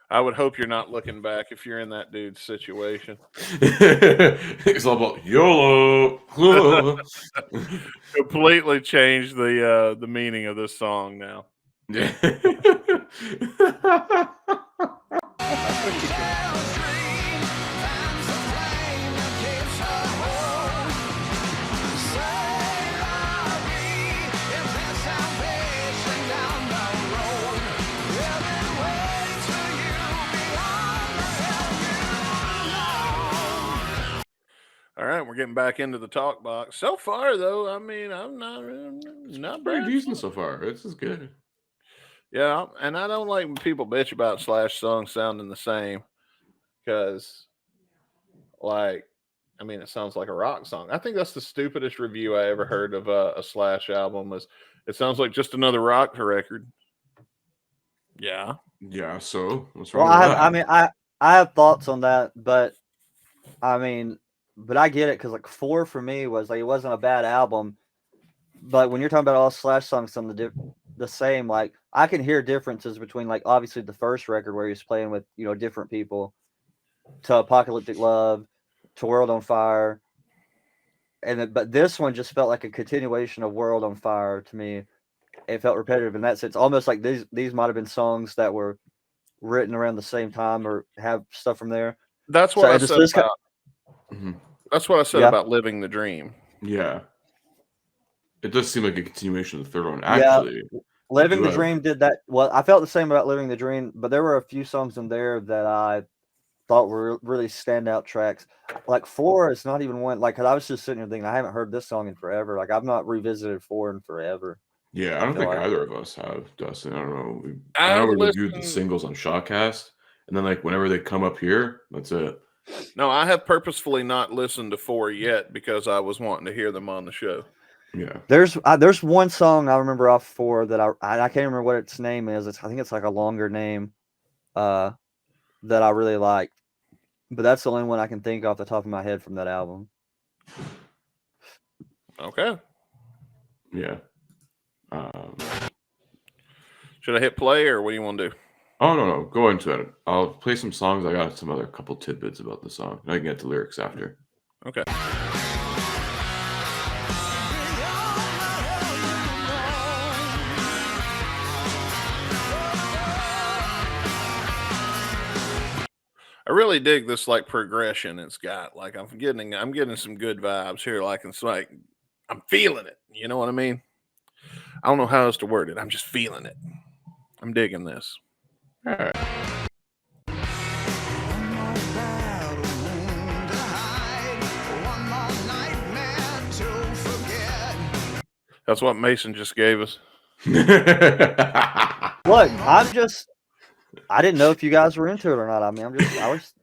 I would hope you're not looking back if you're in that dude's situation. It's all about YOLO. Completely changed the meaning of this song now. Yeah. All right, we're getting back into the talk box. So far, though, I mean, I'm not Pretty bad. decent so far. This is good. Yeah, and I don't like when people bitch about Slash songs sounding the same because, like, I mean, it sounds like a rock song. I think that's the stupidest review I ever heard of a Slash album was it sounds like just another rock record. Yeah. Yeah, so what's Well, wrong with that? I mean, I have thoughts on that, but I mean, but I get it because like 4 for me was like it wasn't a bad album, but when you're talking about all Slash songs sound the same, like I can hear differences between like obviously the first record where he's playing with different people, to Apocalyptic Love, to World on Fire, but this one just felt like a continuation of World on Fire to me. It felt repetitive in that sense, almost like these might have been songs that were written around the same time or have stuff from there. That's what I said about. Mm-hmm. That's what I said about Living the Dream. Yeah. It does seem like a continuation of the third one. Actually, Living the Dream did that. Well, I felt the same about Living the Dream, but there were a few songs in there that I thought were really standout tracks. Like 4 is not even one. Like, 'cause I was just sitting here thinking, I haven't heard this song in forever. Like, I've not revisited 4 in forever. Yeah, I don't think either of us have, Dustin. I don't know. I know we reviewed the singles on Shawcast, and then like whenever they come up here, that's it. No, I have purposefully not listened to 4 yet because I was wanting to hear them on the show. Yeah. There's one song I remember off 4 that I can't remember what its name is. I think it's like a longer name that I really liked. But that's the only one I can think off the top of my head from that album. Okay. Yeah. Should I hit play or what do you want to do? Oh, no. Go into it. I'll play some songs. I got some other couple tidbits about the song. I can get to lyrics after. Okay. I really dig this like progression it's got. Like I'm getting some good vibes here. Like it's like I'm feeling it. You know what I mean? I don't know how else to word it. I'm just feeling it. I'm digging this. All right. That's what Mason just gave us. Look, I didn't know if you guys were into it or not. I mean, I was.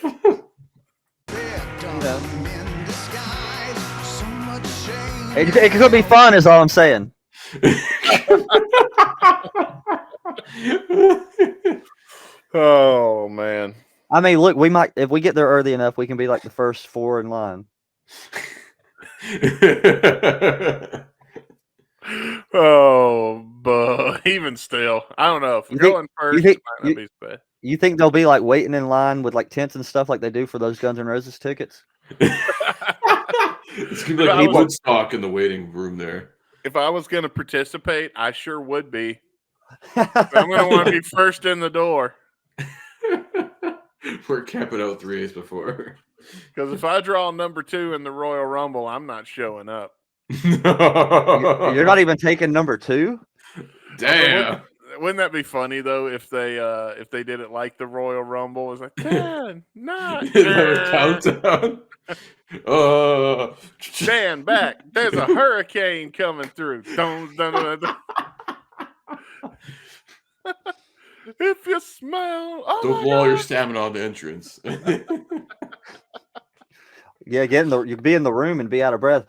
You know. It could be fun, is all I'm saying. Oh man. I mean, look, we might, if we get there early enough, we can be like the first 4 in line. Oh, but even still, I don't know if going first might not be bad. You think they'll be like waiting in line with like tents and stuff like they do for those Guns N' Roses tickets? It's gonna be like Woodstock in the waiting room there. If I was gonna participate, I sure would be. I'm gonna want to be first in the door. We're camping out 3 days before. Because if I draw number 2 in the Royal Rumble, I'm not showing up. You're not even taking number 2? Damn. Wouldn't that be funny though if they did it like the Royal Rumble? It's like 10, 9, countdown. Stand back. There's a hurricane coming through. Dun, dun, dun, dun. If you smell, don't blow all your stamina on the entrance. Yeah, you be in the room and be out of breath.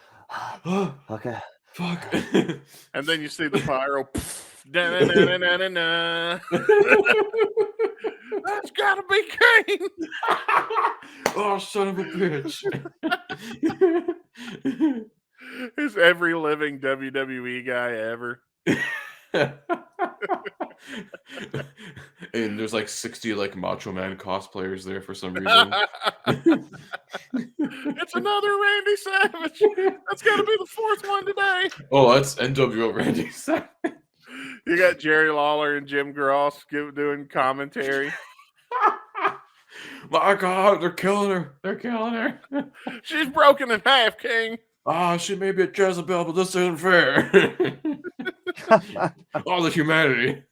Okay. Fuck. And then you see the pyro. That's gotta be Kane. Oh, son of a bitch. Is every living WWE guy ever. And there's like 60 like Macho Man cosplayers there for some reason. It's another Randy Savage. That's got to be the 4th one today. Oh, that's NWO Randy Savage. You got Jerry Lawler and Jim Gross doing commentary. My God, they're killing her. They're killing her. She's broken in half, King. She may be a Jezebel, but this isn't fair. All the humanity.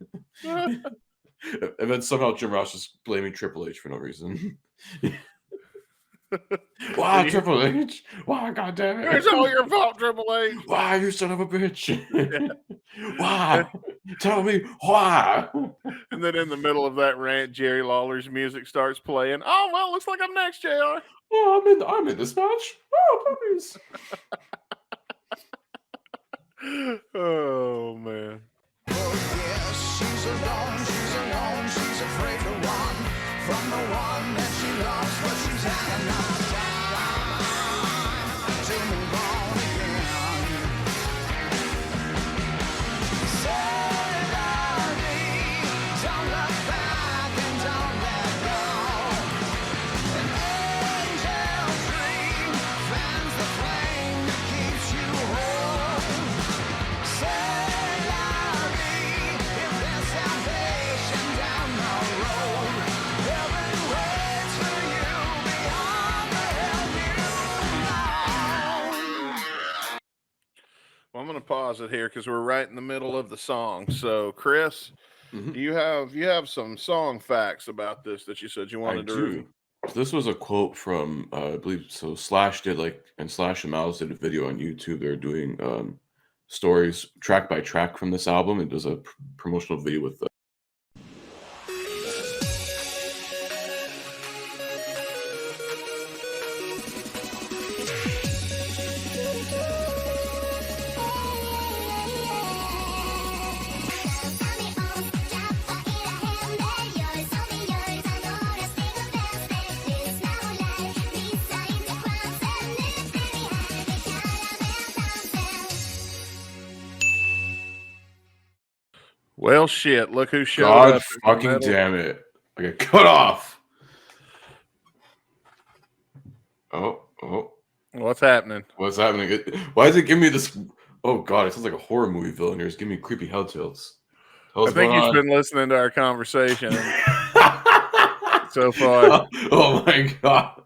And then somehow Jim Ross is blaming Triple H for no reason. Why, Triple H? Why, goddammit? It's all your fault, Triple H. Why, you son of a bitch? Why? Tell me why. And then in the middle of that rant, Jerry Lawler's music starts playing. Oh, well, looks like I'm next, JR. Oh, I'm in this match. Oh, puppies. Oh, man. Yes, she's alone, she's afraid to run from the one that she loves, but she's had enough time to move on again. Say love me, don't look back and don't let go. An angel's dream fans the flame that keeps you whole. Say love me, if there's salvation down the road. Heaven waits for you beyond the hell you know. Well, I'm going to pause it here because we're right in the middle of the song. So, Chris, do you have some song facts about this that you said you wanted to review? This was a quote from I believe so. Slash did and Slash and Myles did a video on YouTube. They're doing stories track by track from this album. It does a promotional video with Well, shit. Look who showed God up. fucking damn it. I got cut off. Oh. What's happening? What's happening? Why does it give me this? Oh, God. It sounds like a horror movie villain here. It's giving me creepy hell tales. I think he's been listening to our conversation so far. Oh, my God.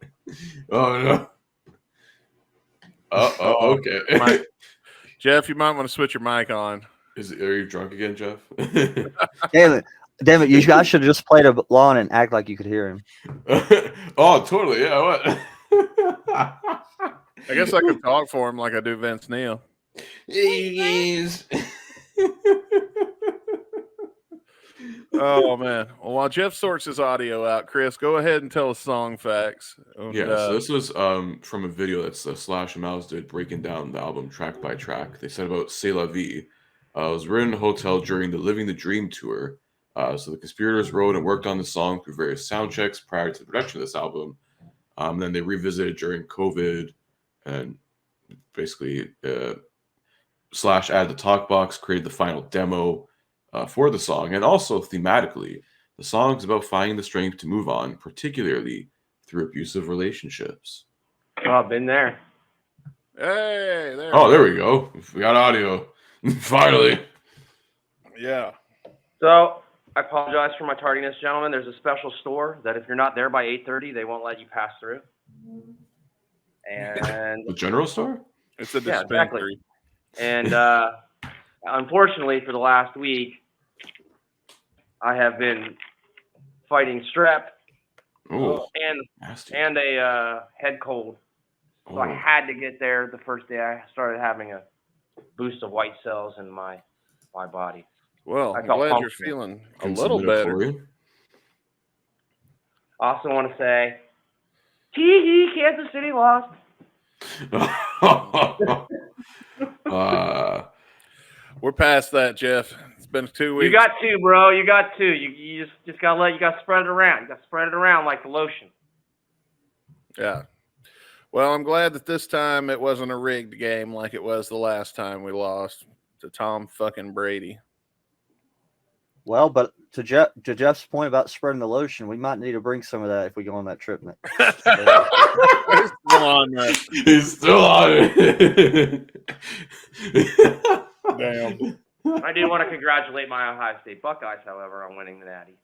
Oh, no. Okay. Jeff, you might want to switch your mic on. Are you drunk again, Jeff? Damn it! You guys should have just played along and act like you could hear him. Oh, totally. Yeah. What? I guess I could talk for him like I do Vince Neil. Oh man! Well, while Jeff sorts his audio out, Chris, go ahead and tell us song facts. So this was from a video that Slash and Myles did, breaking down the album track by track. They said about C'est La Vie. It was written in a hotel during the Living the Dream tour. So the Conspirators wrote and worked on the song through various sound checks prior to the production of this album. Then they revisited during COVID, and basically Slash added the talk box, created the final demo for the song, and also thematically, the song is about finding the strength to move on, particularly through abusive relationships. Oh, I've been there. Hey, there we go. We got audio. Finally. Yeah. So I apologize for my tardiness, gentlemen. There's a special store that if you're not there by 8:30, they won't let you pass through. And the general store? It's a dispensary. Yeah, exactly. And unfortunately, for the last week, I have been fighting strep and a head cold. So I had to get there the first day. I started having a boost of white cells in my body. Well, I'm glad you're feeling a little better. Also want to say, tee-hee, Kansas City lost. We're past that, Jeff. It's been 2 weeks. You got two, bro. You got two. You just gotta spread it around. You gotta spread it around like the lotion. Yeah. Well, I'm glad that this time it wasn't a rigged game like it was the last time we lost to Tom fucking Brady. Well, but to Jeff's point about spreading the lotion, we might need to bring some of that if we go on that trip next. He's still on that. He's still on it. Damn. I do want to congratulate my Ohio State Buckeyes, however, on winning the Natty.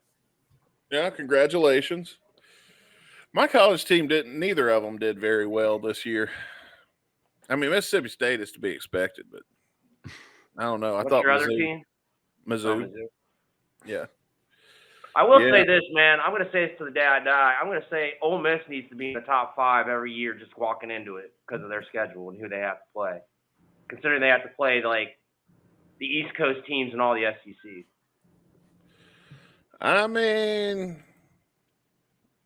Yeah, congratulations. My college team neither of them did very well this year. I mean, Mississippi State is to be expected, but I don't know. What's your other team? Mizzou. Yeah. I will say this, man. I'm going to say this to the day I die. I'm going to say Ole Miss needs to be in the top 5 every year just walking into it because of their schedule and who they have to play. Considering they have to play, like, the East Coast teams and all the SEC. I mean,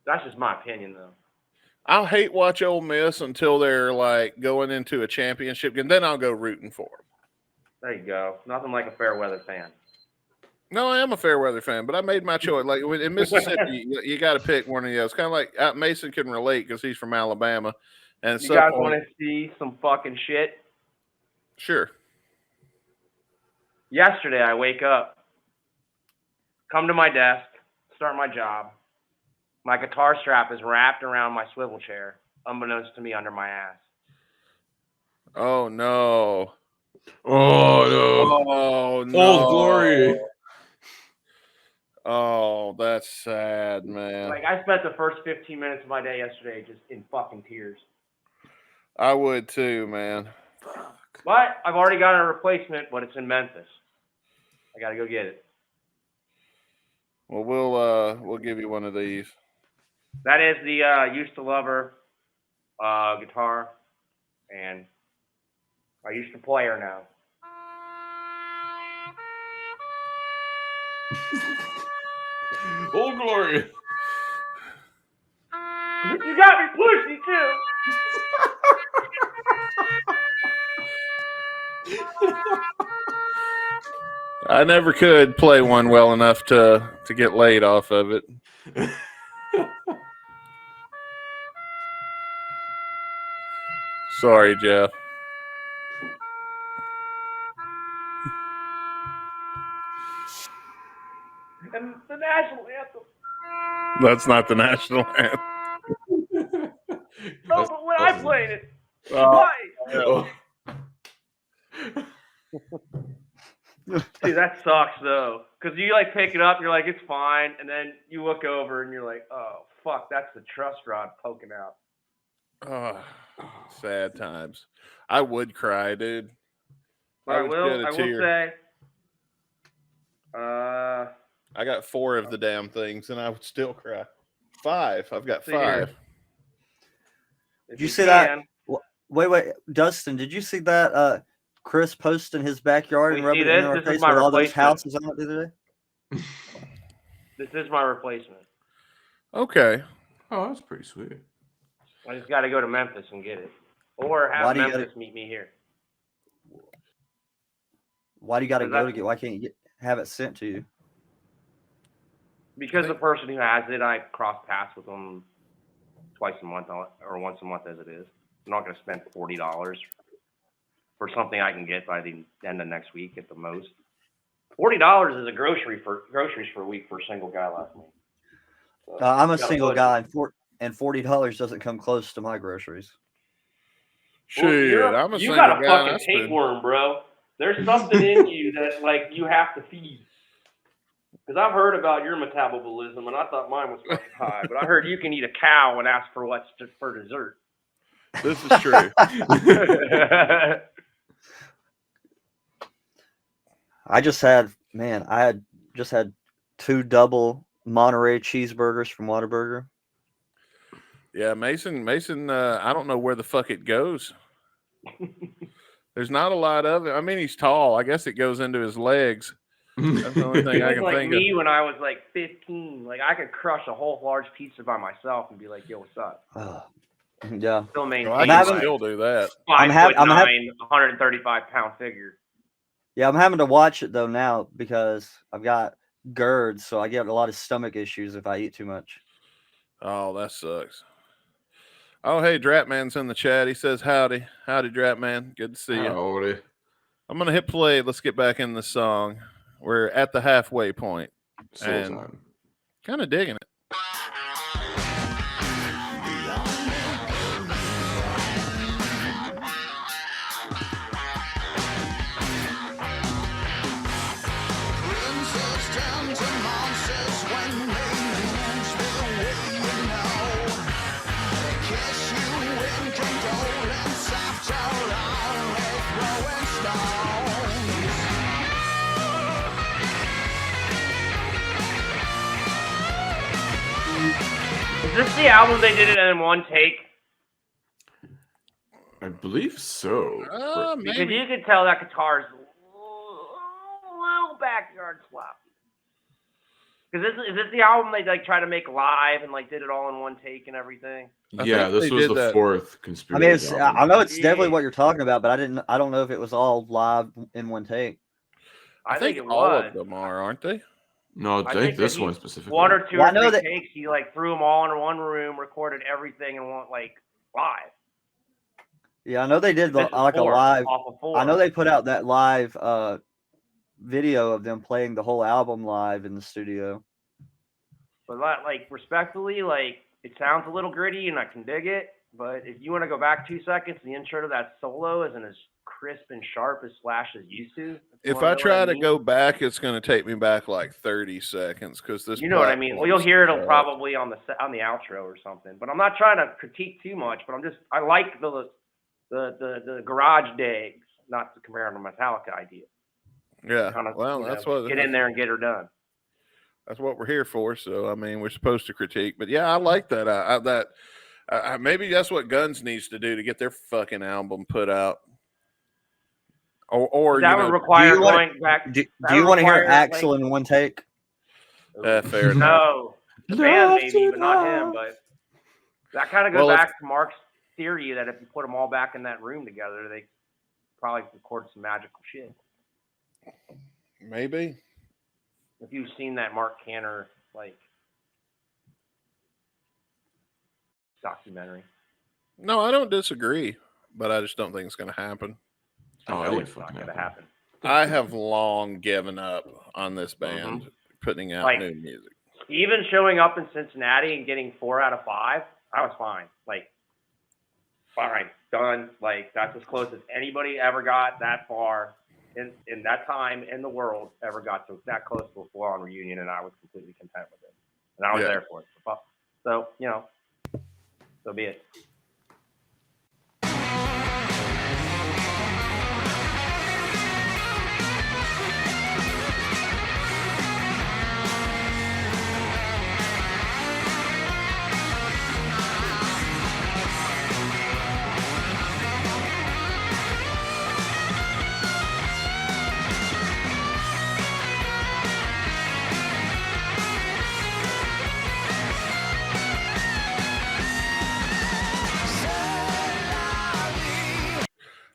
that's just my opinion, though. I'll hate watch Ole Miss until they're, like, going into a championship, and then I'll go rooting for them. There you go. Nothing like a fair weather fan. No, I am a fair weather fan, but I made my choice. Like in Mississippi, you got to pick one of the others. Kind of like Mason can relate because he's from Alabama. And you guys want to see some fucking shit? Sure. Yesterday, I wake up, come to my desk, start my job. My guitar strap is wrapped around my swivel chair, unbeknownst to me, under my ass. Oh no! Oh no! Oh no! Old Glory! Oh, that's sad, man. Like, I spent the first 15 minutes of my day yesterday just in fucking tears. I would too, man. Fuck. But I've already got a replacement, but it's in Memphis. I gotta go get it. Well, we'll give you one of these. That is the Used to Love Her guitar, and I used to play her now. Old Glory. You got me pushy too. I never could play one well enough to get laid off of it. Sorry, Jeff. And the national anthem. That's not the national anthem. No, but when I played it, Oh, why? Dude, that sucks though, because you like pick it up, you're like, it's fine, and then you look over and you're like, oh fuck, that's the truss rod poking out. Oh, sad times. I would cry, dude. But I would will shed a tear. say, I got 4 of the damn things, and I would still cry. 5. I've got See here. 5. Did you see that? Wait, Dustin, did you see that Chris post in his backyard and rubbing it in our face with all those houses on it the other day? This is my replacement. Okay. Oh, that's pretty sweet. I just got to go to Memphis and get it, or have Memphis meet me here. Why do you got to go to get? Why can't you have it sent to you? Because the person who has it, I cross paths with them twice a month or once a month as it is. I'm not going to spend $40 for something I can get by the end of next week at the most. $40 is a groceries for a week for a single guy like me. So I'm a single guy, and $40 doesn't come close to my groceries. Shit, I'm a you single got a guy. fucking tapeworm, bro. There's something in you that like you have to feed. Because I've heard about your metabolism, and I thought mine was fucking high. But I heard you can eat a cow and ask for what's for dessert. This is true. I had just had 2 double Monterey cheeseburgers from Whataburger. Yeah, Mason, I don't know where the fuck it goes. There's not a lot of it. I mean, he's tall. I guess it goes into his legs. That's the only thing I can like think me of. when I was like 15. Like I could crush a whole large pizza by myself and be like, "Yo, what's up?" Yeah. Still maintain. I can still do that. 5'9", 135-pound figure. Yeah, I'm having to watch it though now because I've got GERD, so I get a lot of stomach issues if I eat too much. Oh, that sucks. Oh, hey, Dratman's in the chat. He says, howdy. Howdy, Dratman. Good to see you. Howdy. I'm going to hit play. Let's get back in the song. We're at the halfway point. Soul time. Kind of digging it. Is this the album they did it in one take? I believe so. Because you can tell that guitar is a little backyard sloppy. Because is this the album they like try to make live and like did it all in one take and everything? Yeah, this was the 4th Conspirators. I know it's definitely what you're talking about, but I don't know if it was all live in one take. I think it all was. of them are, aren't they? No, I think this one specifically. 1 or 2 or 3 takes. He like threw them all in one room, recorded everything, and went like live. Yeah, I know they did like a live. I know they put out that live video of them playing the whole album live in the studio. But like respectfully, like it sounds a little gritty, and I can dig it. But if you want to go back 2 seconds, the intro to that solo isn't as crisp and sharp as Slash is used to. If I try to go back, it's going to take me back like 30 seconds because this. You know what I mean? Well, you'll hear it probably on the outro or something. But I'm not trying to critique too much. But I like the garage digs, not to compare them to Metallica idea. Yeah. Kind of, well, that's what. Get in there and get her done. That's what we're here for. So I mean, we're supposed to critique, but yeah, I like that. Maybe that's what Guns needs to do to get their fucking album put out. Or that would require going back. Do you want to hear Axl in one take? Fair enough. No, the band maybe, but not him. But that kind of goes back to Mark's theory that if you put them all back in that room together, they probably record some magical shit. Maybe. If you've seen that Mark Canner documentary. No, I don't disagree, but I just don't think it's going to happen. I know it's not going to happen. I have long given up on this band putting out Like, new music. Even showing up in Cincinnati and getting 4 out of 5, I was fine. Like, fine, done. Like, that's as close as anybody ever got that far in that time in the world ever got to that close to a full-on reunion, and I was completely content with it. And I was there for it. So, you know, so be it.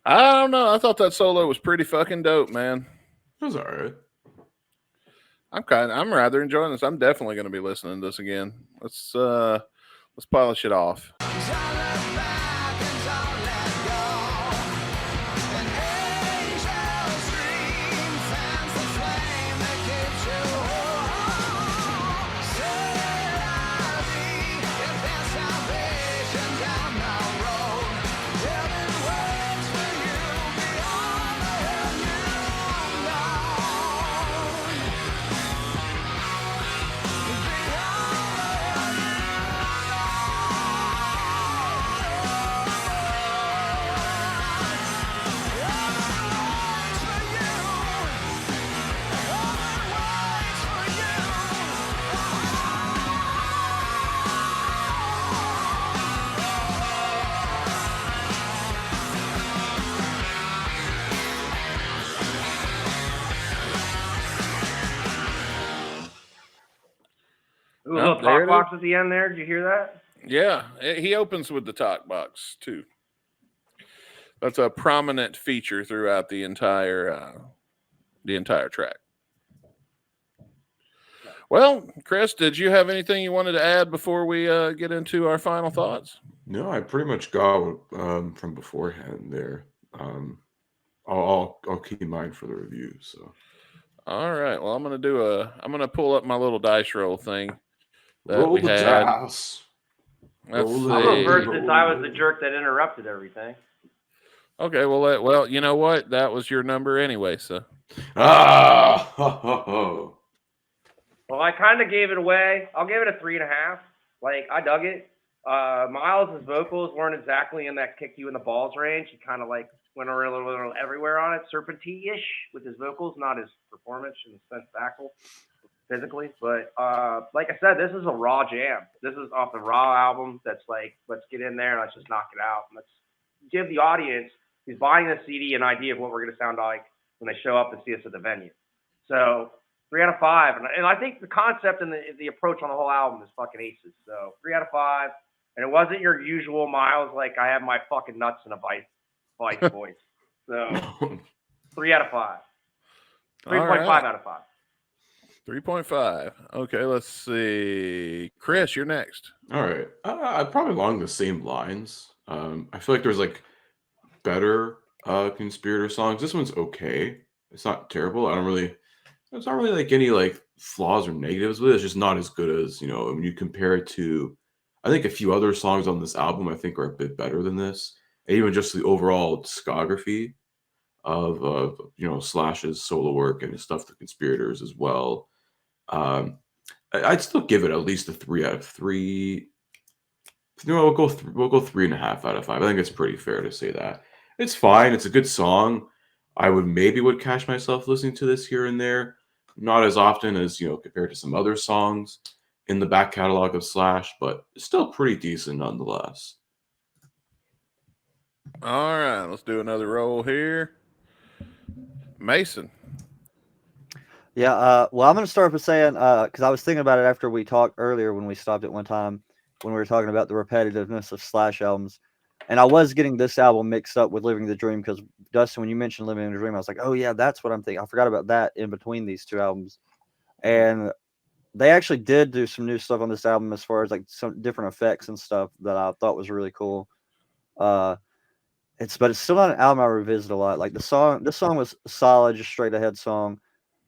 I don't know. I thought that solo was pretty fucking dope, man. It was all right. I'm rather enjoying this. I'm definitely going to be listening to this again. Let's polish it off. Ooh, a little talk box at the end there. Did you hear that? Yeah, he opens with the talk box too. That's a prominent feature throughout the entire track. Well, Chris, did you have anything you wanted to add before we get into our final thoughts? No, I pretty much got from beforehand there. I'll keep in mind for the review. So, all right. Well, I'm gonna pull up my little dice roll thing. Roll the dice. Let's I'll go first since I was the jerk that interrupted everything. Okay, well, you know what? That was your number anyway, so. Ho. Well, I kind of gave it away. I'll give it a 3.5. Like, I dug it. Myles' vocals weren't exactly in that kick you in the balls range. He kind of like went a little everywhere on it, serpentine-ish with his vocals, not his performance in the sense factual, physically. But like I said, this is a raw jam. This is off the Raw album. That's like, let's get in there and let's just knock it out. And let's give the audience who's buying the CD an idea of what we're going to sound like when they show up and see us at the venue. So 3 out of 5. And I think the concept and the approach on the whole album is fucking aces. So 3 out of 5. And it wasn't your usual Myles, like I have my fucking nuts in a vice voice. So 3 out of 5. 3.5 out of 5. 3.5. Okay, let's see. Chris, you're next. All right. Probably along the same lines. I feel like there's like better Conspirator songs. This one's okay. It's not terrible. There's not really like any like flaws or negatives with it. It's just not as good as, when you compare it to, I think a few other songs on this album I think are a bit better than this. And even just the overall discography of Slash's solo work and his stuff, the Conspirators as well. I'd still give it at least a 3 out of 3. We'll go 3.5 out of 5. I think it's pretty fair to say that. It's fine. It's a good song. I would catch myself listening to this here and there, not as often as compared to some other songs in the back catalog of Slash, but still pretty decent nonetheless. All right, let's do another roll here. Mason. Yeah, well, I'm going to start with saying, because I was thinking about it after we talked earlier when we stopped at one time, when we were talking about the repetitiveness of Slash albums. And I was getting this album mixed up with Living the Dream because, Dustin, when you mentioned Living the Dream, I was like, oh, yeah, that's what I'm thinking. I forgot about that in between these two albums. And they actually did do some new stuff on this album as far as like some different effects and stuff that I thought was really cool. But it's still not an album I revisit a lot. Like this song was solid, just straight ahead song.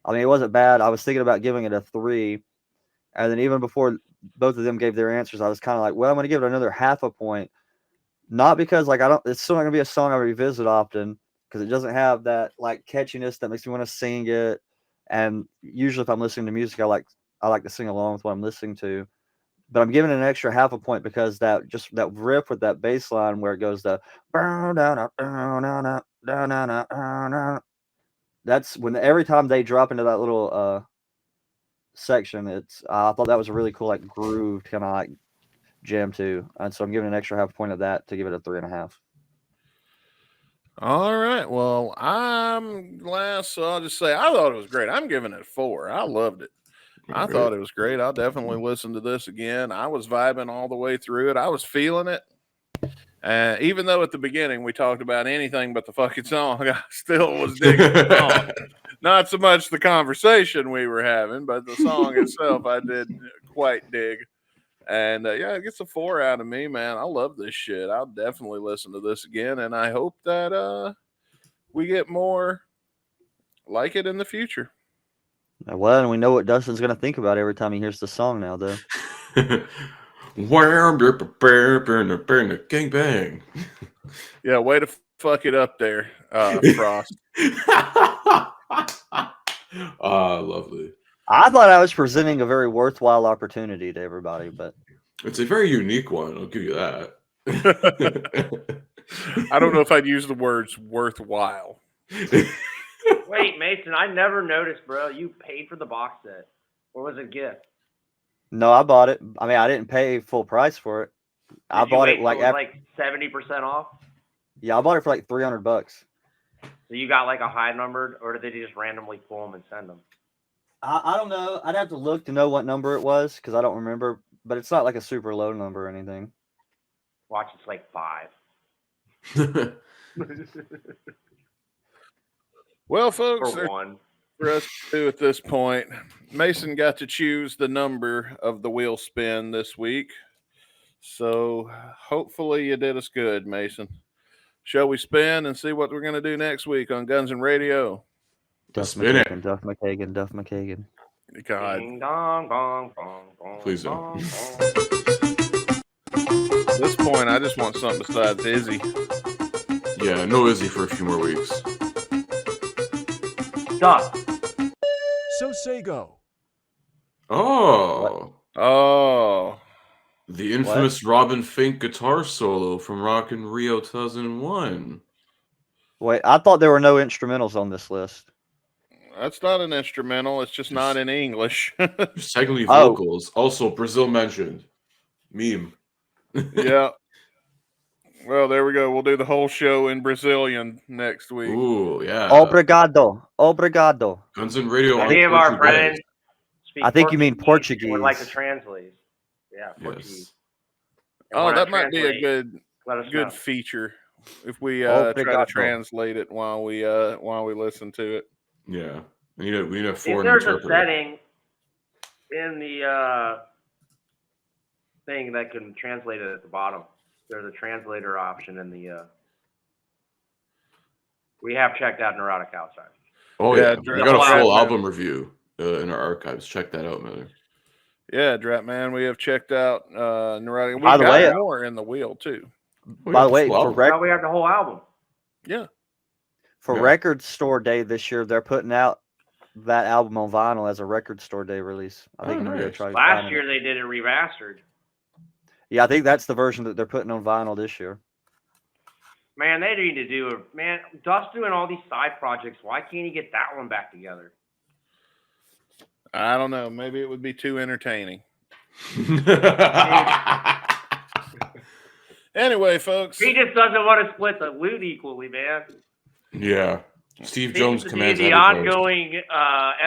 I mean, it wasn't bad. I was thinking about giving it a 3, and then even before both of them gave their answers, I was kind of like, well, I'm going to give it another half a point. Not because like it's still not going to be a song I revisit often because it doesn't have that like catchiness that makes me want to sing it. And usually, if I'm listening to music, I like to sing along with what I'm listening to. But I'm giving it an extra half a point because that riff with that bass line where it goes the that's when every time they drop into that little section, it's I thought that was a really cool like groove kind of like jam too, and so I'm giving an extra half point of that to give it a 3.5. All right. Well, I'm last, so I'll just say I thought it was great. I'm giving it a 4. I loved it. I thought it was great. I'll definitely listen to this again. I was vibing all the way through it. I was feeling it. Even though at the beginning we talked about anything but the fucking song, I still was digging the song. Not so much the conversation we were having, but the song itself I did quite dig. And yeah, it gets a 4 out of me, man. I love this shit. I'll definitely listen to this again, and I hope that we get more like it in the future. Well, and we know what Dustin's going to think about every time he hears the song now, though. Gang bang. Yeah, way to fuck it up there, Frost. Lovely. I thought I was presenting a very worthwhile opportunity to everybody, but it's a very unique one. I'll give you that. I don't know if I'd use the words worthwhile. Wait, Mason, I never noticed, bro. You paid for the box set, or was it a gift? No, I bought it. I mean, I didn't pay full price for it. I bought it like 70% off. Yeah, I bought it for like $300. So you got like a high number, or did they just randomly pull them and send them? I don't know. I'd have to look to know what number it was because I don't remember. But it's not like a super low number or anything. Watch, it's like 5. Well, folks, For one. For us to do at this point, Mason got to choose the number of the wheel spin this week. So hopefully you did us good, Mason. Shall we spin and see what we're going to do next week on Guns and Radio? Duff McKagan, Duff McKagan, Duff McKagan. God. Ding, dong, bong, bong, bong, Please don't. At this point, I just want something besides Izzy. Yeah, no Izzy for a few more weeks. Duff. So say go. Oh. What? Oh. The infamous Robin Fink guitar solo from Rock in Rio 2001. Wait, I thought there were no instrumentals on this list. That's not an instrumental. It's just not in English. There's technically vocals. Also, Brazil mentioned. Meme. Yeah. Well, there we go. We'll do the whole show in Brazilian next week. Ooh, yeah. Obrigado. Obrigado. Guns and Radio. Any of our friends speak I think you mean Portuguese. Would like to translate. Yeah, Portuguese. Oh, that might be a good know. feature if we try to translate it while we listen to it. Yeah, we need a foreign There's interpreter. a setting in the thing that can translate it at the bottom. There's a translator option in the. We have checked out Neurotic Outside. Oh yeah, we got a full Drat album review in our archives. Check that out, man. Yeah, Drat Man, we have checked out Neurotic. We By the got way, more in the wheel too. By the way, for we have the whole album. Yeah. For Record Store Day this year, they're putting out that album on vinyl as a Record Store Day release. I think I'm gonna go try. Last year they did it remastered. Yeah, I think that's the version that they're putting on vinyl this year. Man, they need to do it. Man, Duff's doing all these side projects. Why can't he get that one back together? I don't know. Maybe it would be too entertaining. Anyway, folks. He just doesn't want to split the loot equally, man. Yeah. Steve Jones commands the every post. ongoing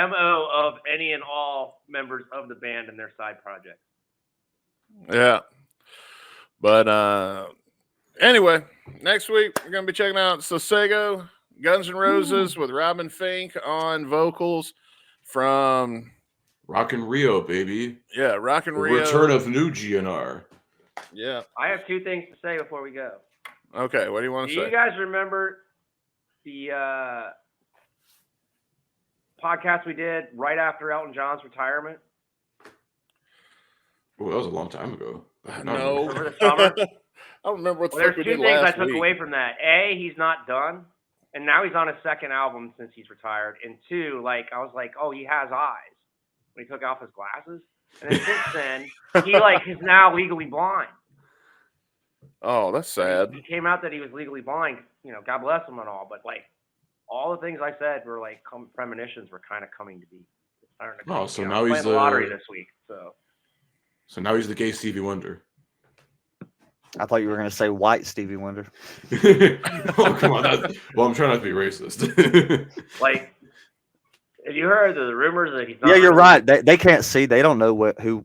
MO of any and all members of the band and their side projects. Yeah. But anyway, next week we're going to be checking out Sosego, Guns N' Roses with Robin Fink on vocals from Rock in Rio, baby. Yeah, Rock in The Rio. Return of new GNR. Yeah. I have 2 things to say before we go. Okay, what do you want to say? Do you guys remember the podcast we did right after Elton John's retirement? Oh, that was a long time ago. No. Over the summer? I don't remember what the Well, fuck there's we two did things I last took week. away from that. A, he's not done, and now he's on his second album since he's retired. And two, like I was like, oh, he has eyes when he took off his glasses. And then since then, he like is now legally blind. Oh, that's sad. He came out that he was legally blind. You know, God bless him and all, but like all the things I said were like premonitions were kind of coming to be. Oh, so I'm now playing he's the lottery this week. So now he's the gay Stevie Wonder. I thought you were going to say white Stevie Wonder. Oh, come on. Well, I'm trying not to be racist. Like, have you heard the rumors that he's not? Yeah, you're right. They can't see. They don't know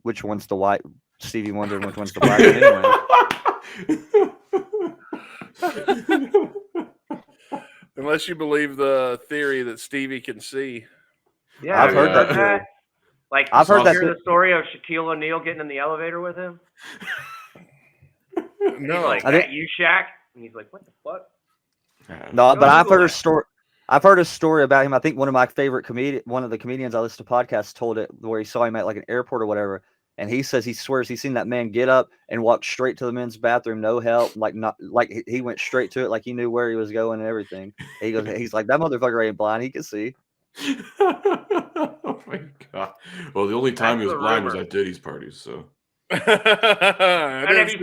which one's the white Stevie Wonder and which one's the black one anyway. Unless you believe the theory that Stevie can see. Yeah, I've heard that theory. Like, I've heard that. Hear the story of Shaquille O'Neal getting in the elevator with him. No, he's like, "That you, Shaq?" And he's like, "What the fuck?" No, but I've heard a story. I've heard a story about him. I think one of my favorite one of the comedians I listen to podcasts told it where he saw him at like an airport or whatever, and he says he swears he's seen that man get up and walk straight to the men's bathroom, no help, like not like he went straight to it, like he knew where he was going and everything. He goes, he's like, that motherfucker ain't blind, he can see. Oh my god! Well, the only time he was blind was at Diddy's parties. So. And have you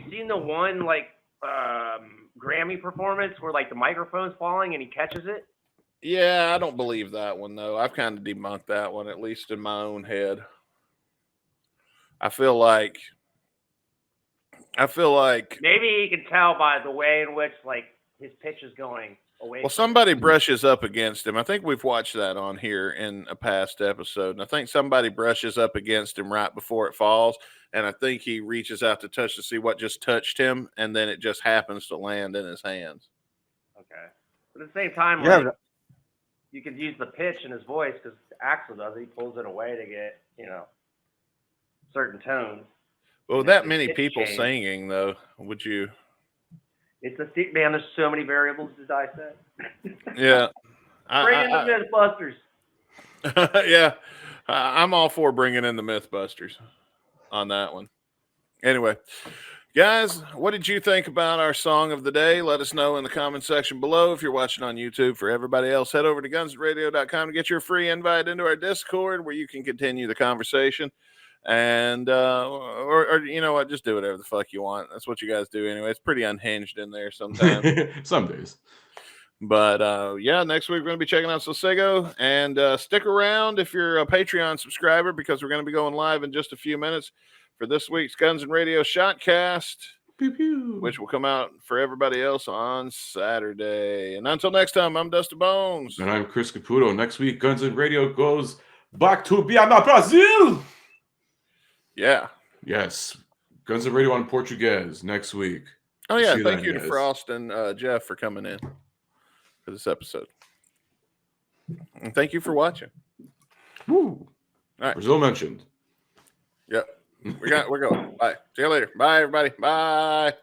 seen the one like Grammy performance where like the microphone's falling and he catches it? Yeah, I don't believe that one though. I've kind of debunked that one, at least in my own head. I feel like maybe he can tell by the way in which like his pitch is going away. Well, somebody brushes up against him. I think we've watched that on here in a past episode. And I think somebody brushes up against him right before it falls. And I think he reaches out to touch to see what just touched him. And then it just happens to land in his hands. Okay. But at the same time, Yeah, like, you could use the pitch in his voice because Axel does it. He pulls it away to get, certain tones. Well, with that many people singing, though, would you... It's a man. There's so many variables to dissect. Yeah, Bring in the Mythbusters. Yeah, I'm all for bringing in the Mythbusters on that one. Anyway, guys, what did you think about our song of the day? Let us know in the comment section below. If you're watching on YouTube, for everybody else, head over to gunsradio.com to get your free invite into our Discord where you can continue the conversation. And or you know what, just do whatever the fuck you want. That's what you guys do anyway. It's pretty unhinged in there sometimes. Some days. But yeah, next week we're going to be checking out Sosego, and stick around if you're a Patreon subscriber, because we're going to be going live in just a few minutes for this week's Guns and Radio Shotcast, pew, pew, which will come out for everybody else on Saturday. And until next time, I'm Dustin Bonez. And I'm Chris Caputo. Next week, Guns and Radio goes back to Biama, Brazil. Yeah. Yes. Guns and Radio on Portuguese next week. Oh, yeah. Thank you to Frost and Jeff for coming in for this episode. And thank you for watching. Woo. All right. Brazil mentioned. Yep. We're going. Bye. See you later. Bye, everybody. Bye.